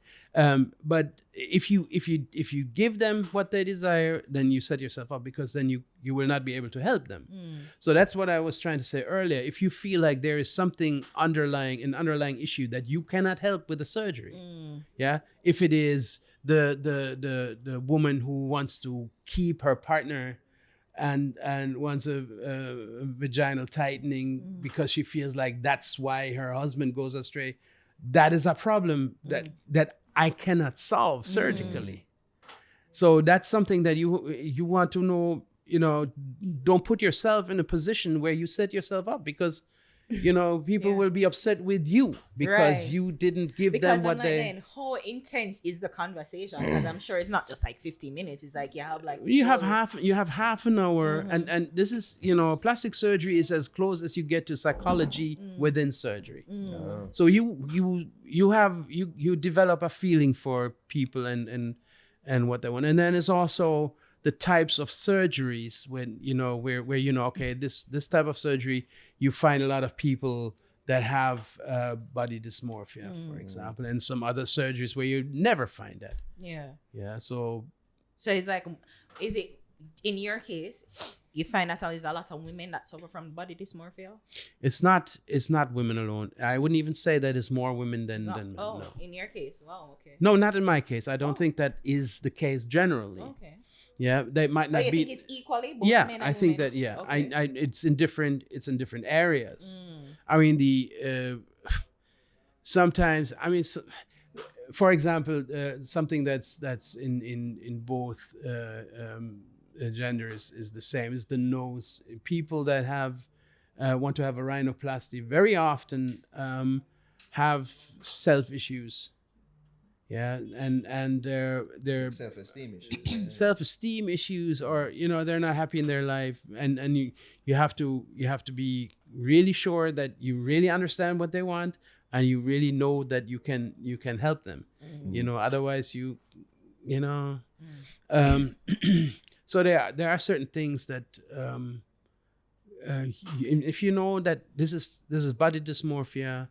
But if you give them what they desire, then you set yourself up, because then you will not be able to help them. So that's what I was trying to say earlier. If you feel like there is something an underlying issue that you cannot help with the surgery, if it is the woman who wants to keep her partner and wants a vaginal tightening because she feels like that's why her husband goes astray, that is a problem that I cannot solve surgically. So that's something that you want to know. Don't put yourself in a position where you set yourself up, because you know, people will be upset with you because
Right.
you didn't give
Because
them what
I'm like,
they.
then how intense is the conversation? Because I'm sure it's not just like 50 minutes. It's like you have like
You have
four-
half an hour, and this is, you know, plastic surgery is as close as you get to psychology within surgery. So you develop a feeling for people and what they want, and then it's also the types of surgeries when you know where you know, okay, this type of surgery, you find a lot of people that have body dysmorphia, for example, and some other surgeries where you never find that.
Yeah.
So
So it's like, is it in your case? You find that there's a lot of women that suffer from body dysmorphia.
it's not women alone. I wouldn't even say that it's more women than
It's not-
men.
oh,
No.
in your case, wow, okay.
No, not in my case. I don't think that is the case generally.
Okay.
Yeah, they might
But
not
you
be.
think it's equally both
Yeah,
men
I
and
think
women?
that. Yeah,
Okay.
I it's in different areas. I mean sometimes for example, something that's in both genders is the same. Is the nose. People that have want to have a rhinoplasty very often have self issues. Yeah, and they're
Self-esteem issues.
self-esteem issues, or you know, they're not happy in their life, and you have to be really sure that you really understand what they want, and you really know that you can help them. You know, otherwise you know. So there are certain things that if you know that this is body dysmorphia,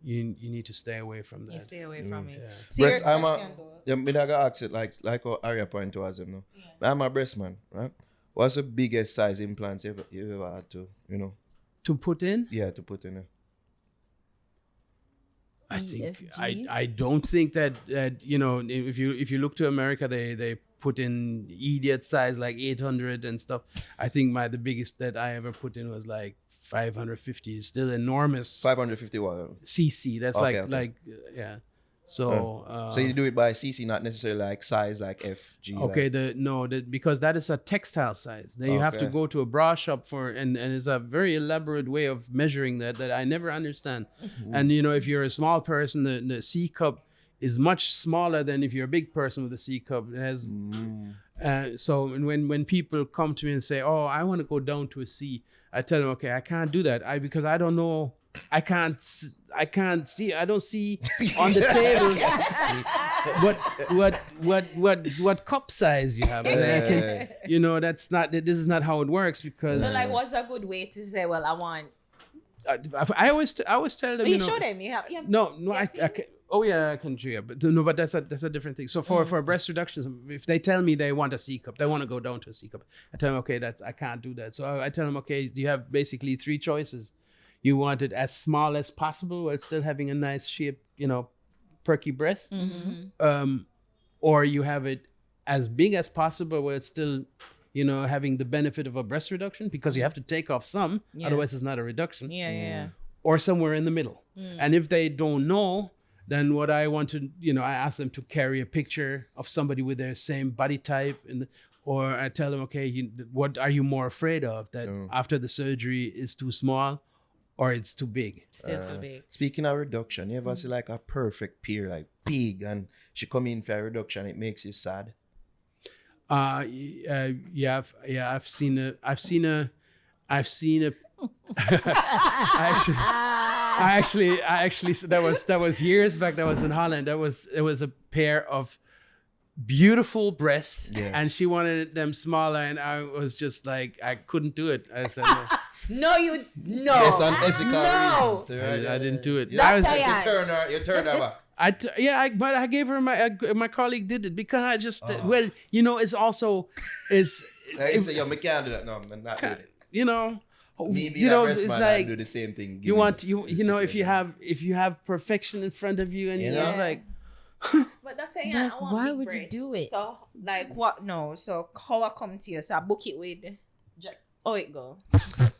you need to stay away from that.
You stay away from it.
Yeah.
Serious
I'm
question though.
yeah, me not gonna ask it like how Arya point to us, you know. I'm a breast man, right? What's the biggest size implants you ever had to, you know?
To put in,
To put in it.
I think
EFG?
I don't think that you know, if you look to America, they put in idiot size like 800 and stuff. I think the biggest that I ever put in was like 550. It's still enormous.
550 what?
CC. That's
Okay,
like yeah. So
So you do it by CC, not necessarily like size like FG.
okay,
like,
because that is a textile size. Then you have to
Okay.
go to a bra shop and it's a very elaborate way of measuring that I never understand. And you know, if you're a small person, the C cup is much smaller than if you're a big person with a C cup. It has so when people come to me and say, "Oh, I want to go down to a C," I tell them, "Okay, I can't do that. Because I don't know. I can't see. I don't see on the table what cup size you have. And I can, you know, this is not how it works because
So like, what's a good way to say, well, I want?
I always tell them,
But
you
you
know,
show them. You have.
no, I
Yeah,
can. Oh yeah, I can do it, but no, but that's a different thing. So for breast reductions, if they tell me they want a C cup, they want to go down to a C cup, I tell them, okay, I can't do that. So I tell them, okay, you have basically three choices. You want it as small as possible while still having a nice shape, you know, perky breast, or you have it as big as possible where it's still, you know, having the benefit of a breast reduction because you have to take off some, otherwise it's not a reduction.
Yeah.
Or somewhere in the middle. And if they don't know, then what I want to, you know, I ask them to carry a picture of somebody with their same body type, or I tell them, okay, what are you more afraid of? That after the surgery is too small or it's too big?
Still too big.
Speaking of reduction, you ever see like a perfect peer, like big, and she come in for a reduction, it makes you sad?
Yeah, I've seen a I actually that was years back. That was in Holland. It was a pair of beautiful breasts,
Yes.
and she wanted them smaller, and I was just like, I couldn't do it. I said,
No.
Yes, unethical reasons.
I didn't do it.
You,
I was,
That's
you turn her back.
but I gave her my colleague did it because I just well, you know, it's also is
Like you say, yo, me can't do that. No, I'm not doing it.
you know.
Me being
You know,
a breast
it's
man, I
like
do the same thing. Give
you
me
want
the
you know, if
situation.
you have perfection in front of you, and
You
you're
know?
just like,
But that's a
But
I want
why
big
would you
breasts.
do it?
So like what? No. So how I come to you? So I book it with Jack. Oh, it go.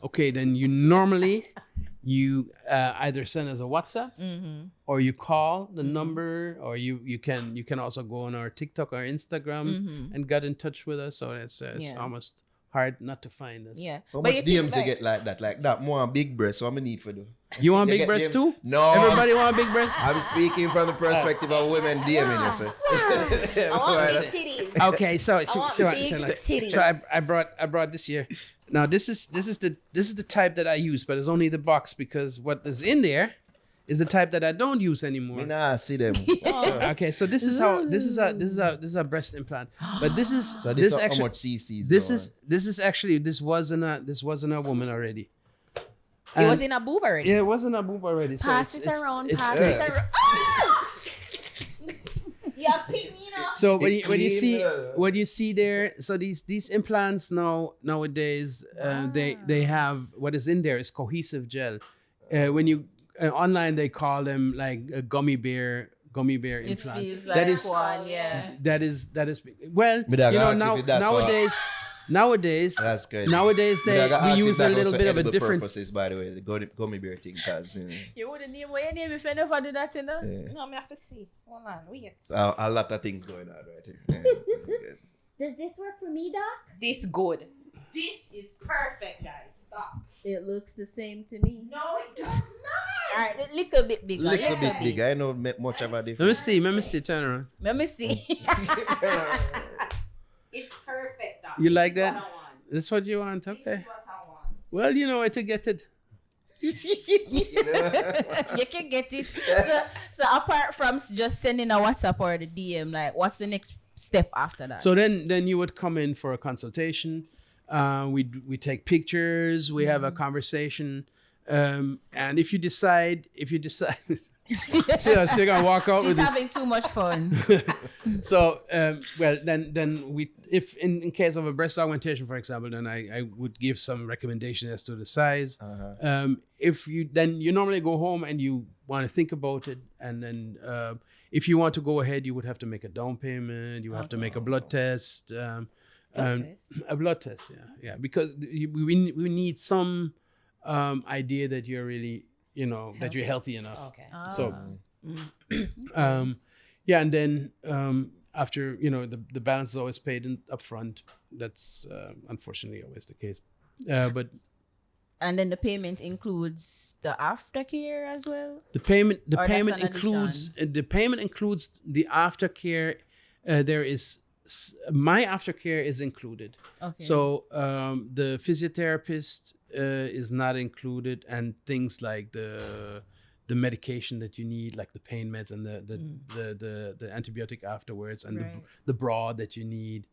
okay, then you normally either send us a WhatsApp or you call the number, or you can also go on our TikTok or Instagram and get in touch with us. So it's
Yeah.
almost hard not to find us.
Yeah.
How
But
much
you
DMs
think,
you get like that? Like that more big breasts. What I need for do?
You want
You
big
get
breasts
them?
too?
No.
Everybody want big breasts?
I'm speaking from the perspective of women DMing you, sir.
I want big titties.
Okay, so
I want big titties.
so I brought this here. Now this is the type that I use, but it's only the box because what is in there is the type that I don't use anymore.
Me nah see them.
Okay, so this is a breast implant, but this is
So this is how
actually
much CCs.
this is actually this wasn't a woman already.
It was in a boob already.
Yeah, it wasn't a boob already. So
Pass
it's-
it
it's-
around,
it's
pass
thick.
it around.
Yeah, pick me up.
So when
It
you see
clean,
what you see there, so these implants nowadays they have what is in there is cohesive gel. When you online they call them like a gummy bear
It
implant.
feels like
That is
one, yeah.
that is well,
Me da
you know,
ask if that's what-
nowadays
That's crazy.
nowadays
Me da ask
we
if
use
that
a little
also
bit of a
edible
different.
purposes, by the way, the gummy bear thing, cause
You wouldn't name what your name if you never do that, you know?
yeah,
No, me have to see. Hold on, wait.
a lot of things going on right here. Yeah.
Does this work for me, Doc?
This good. This is perfect, guys. Stop.
It looks the same to me.
No, it does not.
All right, a little bit bigger.
Little bit big. I know much about
Let me
difference.
see. Turn around.
Let me see.
It's perfect, Doc.
You like
This is
that?
what I want.
That's what you want,
This
okay?
is what I want.
Well, you know where to get it.
You can get it. So apart from just sending a WhatsApp or the DM, like what's the next step after that?
So then you would come in for a consultation. We take pictures. We have a conversation. And if you decide, so you're gonna walk out
she's
with this.
having too much fun.
So well, then we, if in case of a breast augmentation, for example, then I would give some recommendation as to the size. If you normally go home and you want to think about it, and then if you want to go ahead, you would have to make a down payment. You have to make a blood test. A blood test, yeah, because we need some idea that you're really, that you're healthy enough.
Okay.
So, yeah, and then after, the balance is always paid in upfront. That's unfortunately always the case. But
And then the payment includes the aftercare as well.
the payment
Or that's an
includes the aftercare. There is my aftercare is included.
Okay.
So the physiotherapist is not included, and things like the medication that you need, like the pain meds and the antibiotic afterwards, and
Right.
the bra that you need,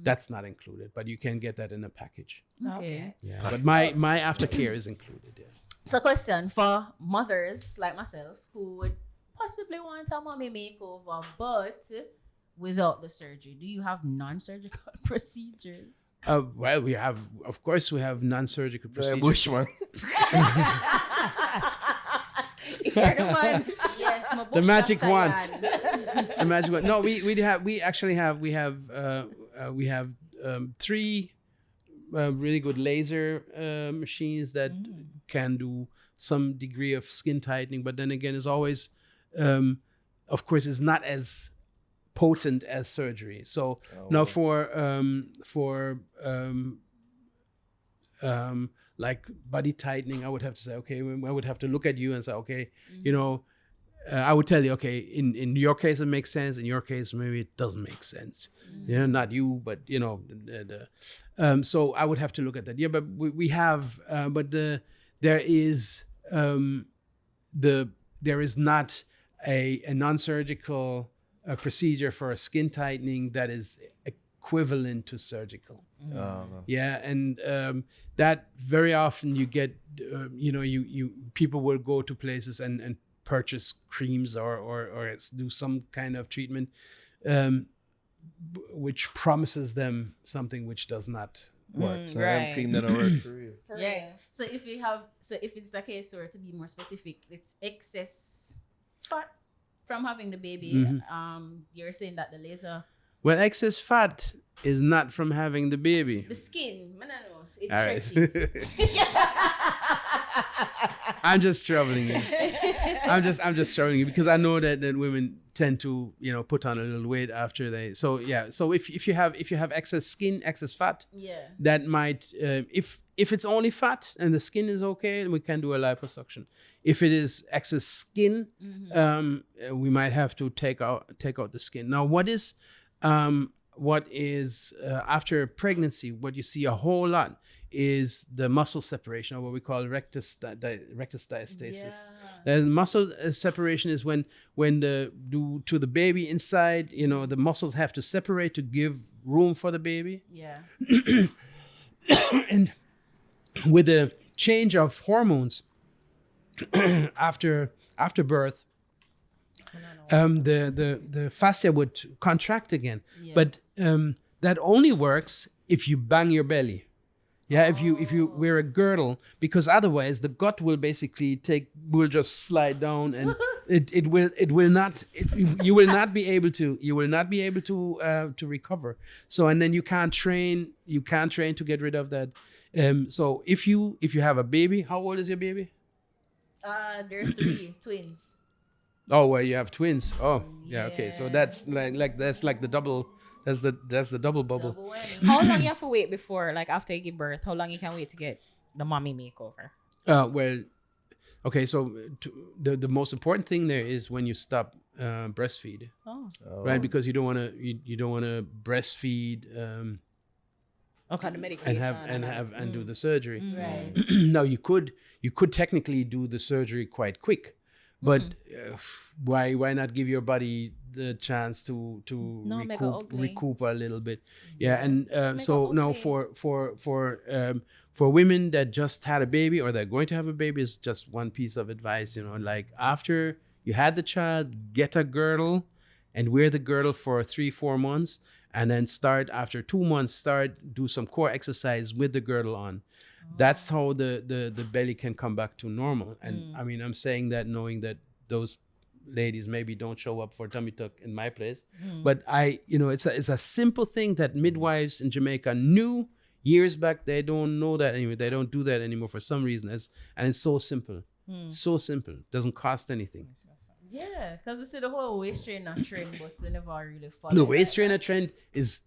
that's not included. But you can get that in a package.
Okay.
Yeah. But my aftercare is included. Yeah.
So question for mothers like myself who would possibly want a mommy makeover, but without the surgery. Do you have non-surgical procedures?
Well, we have non-surgical procedures.
Bushman.
You're the one.
Yes, my
The
bush
magic
doctor,
wand.
Jan.
The magic one. No, we actually have 3 really good laser machines that can do some degree of skin tightening, but then again, it's always, of course, it's not as potent as surgery. So now for like body tightening, I would have to say, okay, I would have to look at you and say, okay, I would tell you, okay, in your case it makes sense. In your case, maybe it doesn't make sense. Not you, but so I would have to look at that. Yeah, but we have, but there is not a non-surgical procedure for a skin tightening that is equivalent to surgical. Yeah, and that very often you get, you people will go to places and purchase creams or do some kind of treatment, which promises them something which does not work.
So I'm cream that don't work for you.
Right. So if it's the case, or to be more specific, it's excess fat from having the baby. You're saying that the laser,
Well, excess fat is not from having the baby.
the skin, man, I know, it's
All right.
stretchy.
I'm just troubling you. I'm just troubling you because I know that women tend to put on a little weight after they. So yeah. So if you have excess skin, excess fat, that might if it's only fat and the skin is okay, we can do a liposuction. If it is excess skin, we might have to take out the skin. Now, what is after pregnancy? What you see a whole lot is the muscle separation, or what we call rectus diastasis. The muscle separation is when due to the baby inside, the muscles have to separate to give room for the baby. Yeah. And with the change of hormones after birth, the fascia would contract again. Yeah. But that only works if you bang your belly. Yeah, if you wear a girdle, because otherwise the gut will basically will just slide down, and you will not be able to recover. So, and then you can't train to get rid of that. So if you have a baby, how old is your baby?
There's 3 twins.
Oh, well, you have twins. Oh, yeah. Okay, so that's like the double. That's the double bubble.
How long you have to wait before, like after you give birth? How long you can wait to get the mommy makeover?
Well, okay. So the most important thing there is when you stop breastfeed, right? Because you don't want to breastfeed.
Okay, the medication
and do the surgery.
Right.
Now you could technically do the surgery quite quick, but why not give your body the chance to recoup a little bit? Yeah, and so now for women that just had a baby or they're going to have a baby, is just one piece of advice. Like after you had the child, get a girdle and wear the girdle for 3-4 months. And then after 2 months, do some core exercise with the girdle on. That's how the belly can come back to normal. And I mean, I'm saying that knowing that those ladies maybe don't show up for tummy tuck in my place. But it's a simple thing that midwives in Jamaica knew years back. They don't know that anymore. They don't do that anymore for some reason. And it's so simple. So simple. Doesn't cost anything.
Yeah, because you see the whole waist trainer trend, but they never really follow.
The waist trainer trend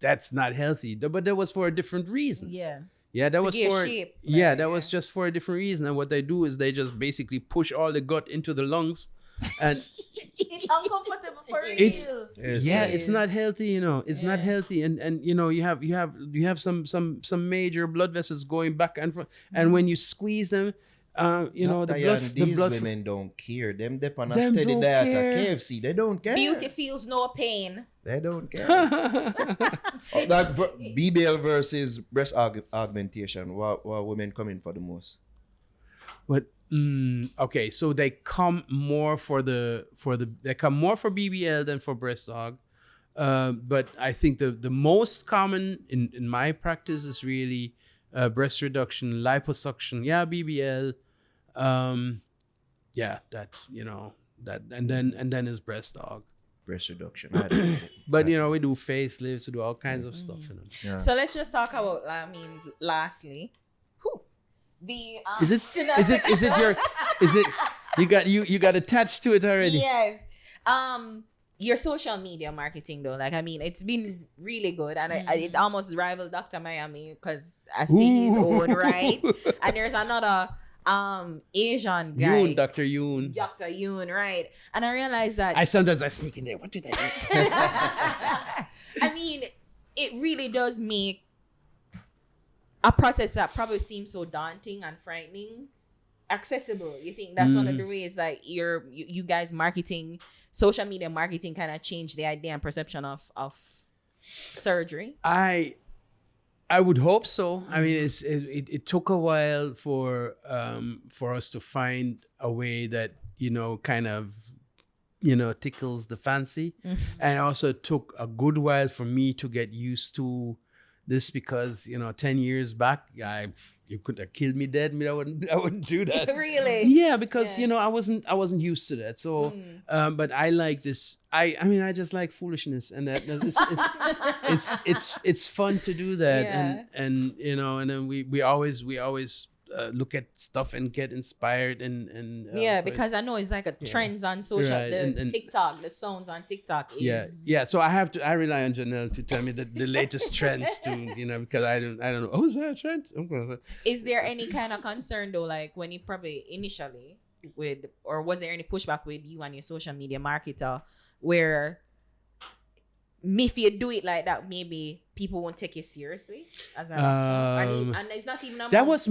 that's not healthy, but that was for a different reason. Yeah, that was for shape. Yeah, that was just for a different reason. And what they do is they just basically push all the gut into the lungs, and
it's uncomfortable for real.
It's not healthy. It's not healthy, and you have some major blood vessels going back and forth, and when you squeeze them. The blood
women don't care. Them on a steady diet at KFC. They don't care.
Beauty feels no pain.
They don't care. That BBL versus breast augmentation. What women come in for the most?
But okay, so they come more for BBL than for breast aug. But I think the most common in my practice is really breast reduction, liposuction. Yeah, BBL. That and then is breast aug.
Breast reduction. I don't get it.
But we do facelifts, we do all kinds of stuff.
Yeah. So let's just talk about. Lastly,
you got attached to it already?
Yes. Your social media marketing though, it's been really good, and it almost rivaled Dr. Miami because I see his own, right? And there's another Asian guy,
Dr. Yoon,
right? And I realized that
I sneak in there. What did I do?
I mean, it really does make a process that probably seems so daunting and frightening accessible. You think that's one of the ways that you guys marketing, social media marketing, kind of change the idea and perception of surgery? I would hope so. I mean, it took a while for us to find a way that kind of tickles the fancy, and also took a good while for me to get used to this because 10 years back, you could have killed me dead. I wouldn't do that. Really?
Yeah, because I wasn't used to that. So, but I like this. I just like foolishness, and it's fun to do that.
Yeah.
And then we always look at stuff and get inspired and
because I know it's like a trends on social,
Right, and
TikTok, the sounds on TikTok is
So I rely on Janelle to tell me the latest trends to because I don't know. Oh, is that a trend?
Is there any kind of concern though, like when you probably initially or was there any pushback with you and your social media marketer where if you do it like that, maybe people won't take you seriously as a and it's not even
that was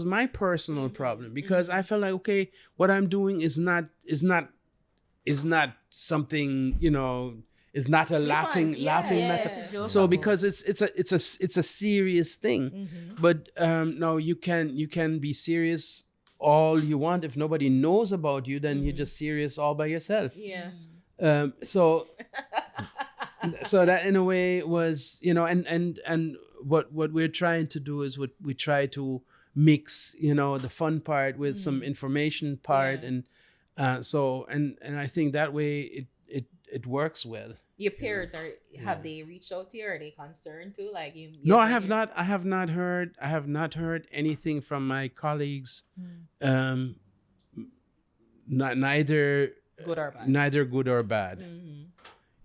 my personal problem, because I felt like, okay, what I'm doing is not something, is not a laughing matter. So because it's a serious thing, but no, you can be serious all you want. If nobody knows about you, then you're just serious all by yourself. So that in a way was, and what we're trying to do is we try to mix, the fun part with some information part, and so I think that way it works well.
Your peers have they reached out to you? Are they concerned too? Like you?
No, I have not heard anything from my colleagues. Neither good or bad.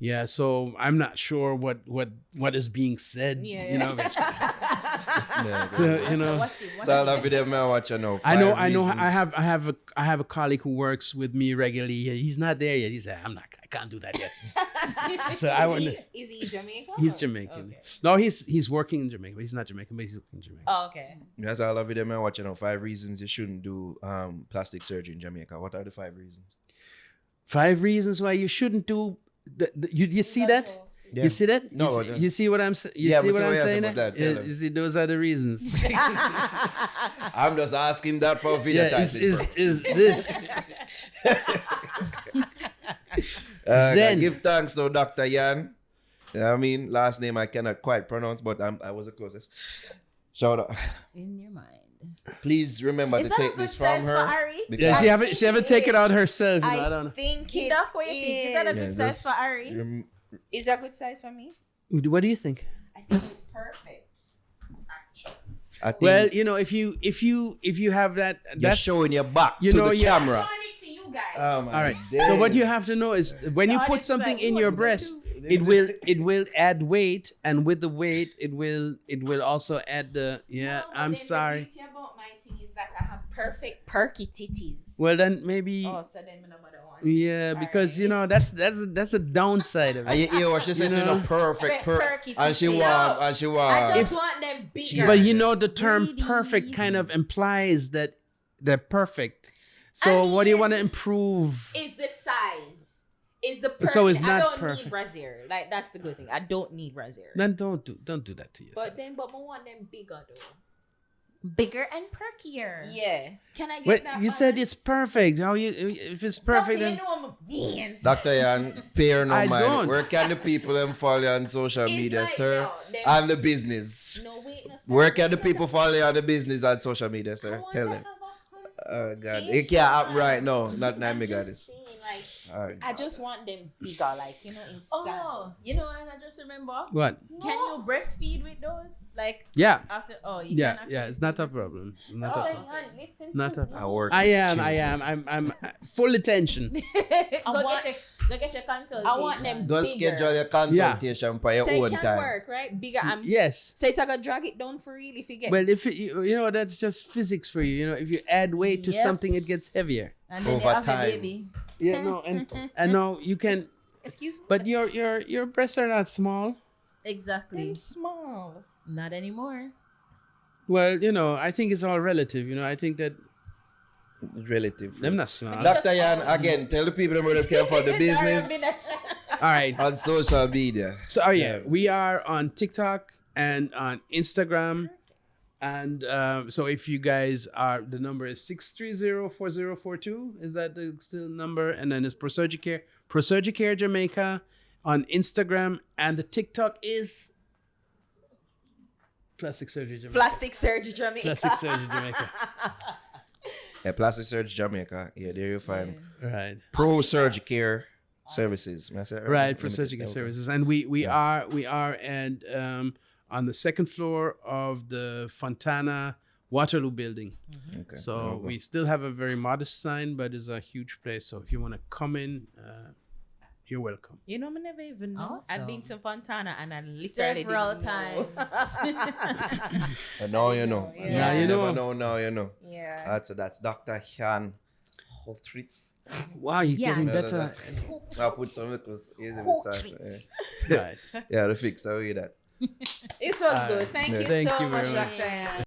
Yeah, so I'm not sure what is being said.
So I love them. I watch.
I know. I have a colleague who works with me regularly. He's not there yet. He said, I can't do that yet. So
is he Jamaican?
He's Jamaican. Okay. No, he's working in Jamaica. He's not Jamaican, but he's working in Jamaica.
Oh, okay.
Yes, I love them. I watch. 5 reasons you shouldn't do plastic surgery in Jamaica. What are the 5 reasons?
5 reasons why you shouldn't do. You see that? Yeah. You see that?
No,
you see what I'm saying? You see what I'm saying? You see, those are the reasons.
I'm just asking that for video.
Is this?
Give thanks to Dr. Jan. I mean, last name I cannot quite pronounce, but I was the closest. Shout out.
In your mind.
Please remember to take this from her.
Yeah, she haven't taken it out herself. I don't know.
Think
is that a good size for Ari?
Is that a good size for me?
What do you think?
I think it's perfect.
Well, if you have that,
you're showing your back to the camera.
I'm showing it to you guys.
All right. So what you have to know is when you put something in your breast, it will add weight, and with the weight, it will also add the. Yeah, I'm sorry.
The beauty about my titties that I have perfect perky titties.
Well, then maybe.
Oh, so then nobody wants.
Yeah, because that's a downside of it.
You hear what she said? Perfect perky, and she want.
I just want them bigger.
But the term "perfect" kind of implies that they're perfect. So what do you want to improve?
Is the size. Is the perfect.
So it's not
I don't
perfect.
need brassiere. Like that's the good thing. I don't need brassiere.
Then don't do that to yourself.
But I want them bigger though.
Bigger and perkier.
Yeah. Can I get that?
You said it's perfect. If it's perfect, then.
I'm being.
Dr. Yan, pay her no
I
mind.
don't.
Where can the people them follow you on social media,
like,
sir? And the business.
No, wait, no,
Where can the people follow you on the business and social media, sir? Tell them. Oh God, it can't happen right now. Not me, guys.
I just want them bigger, inside.
Oh, and I just remember.
What?
Can you breastfeed with those? Like
yeah.
After
It's not a problem. Not a problem.
I work.
I am. I'm full attention.
Go get your consultation.
I want them
Go
bigger.
schedule your consultation for your own
can
time.
Work, right? Bigger.
Yes.
So it's gonna drag it down for real if you get.
Well, if that's just physics for you. If you add weight to something, it gets heavier.
And then
over
you have
time.
a baby.
Yeah, no, and no, you can.
Excuse me.
But your breasts are not small.
Exactly.
Them small.
Not anymore.
Well, I think it's all relative. I think that
Relative.
them not small.
Dr. Yan, again, tell the people where they can for the business
All right.
on social media.
So we are on TikTok and on Instagram. And so if you guys are, the number is 630-4042. Is that the still number? And then it's ProSurgiCare. ProSurgiCare Jamaica on Instagram. And the TikTok is Plastic Surgery Jamaica.
Plastic Surgery Jamaica.
Plastic Surgery Jamaica.
Yeah, Plastic Surgery Jamaica. Yeah, there you find
Right.
ProSurgiCare services.
Right, ProSurgiCare services. And we are and on the second floor of the Fontana Waterloo Building.
Okay.
So
There we
we
go.
still have a very modest sign, but it's a huge place. So if you want to come in, you're welcome.
You know, I never even know. I've been to
Awesome.
Fontana and I literally
Several
didn't know.
times.
And now you know.
Yeah.
Now you
Never
know.
know. Now you know.
Yeah.
That's Dr. Jan Hochtritt.
Wow, you're
Yeah.
getting
No,
better.
I'll put some little easy message.
Right.
Yeah, the fix. I read that.
This was good. Thank
Yeah.
you
Thank
so
you very
much,
much.
Dr. Ann.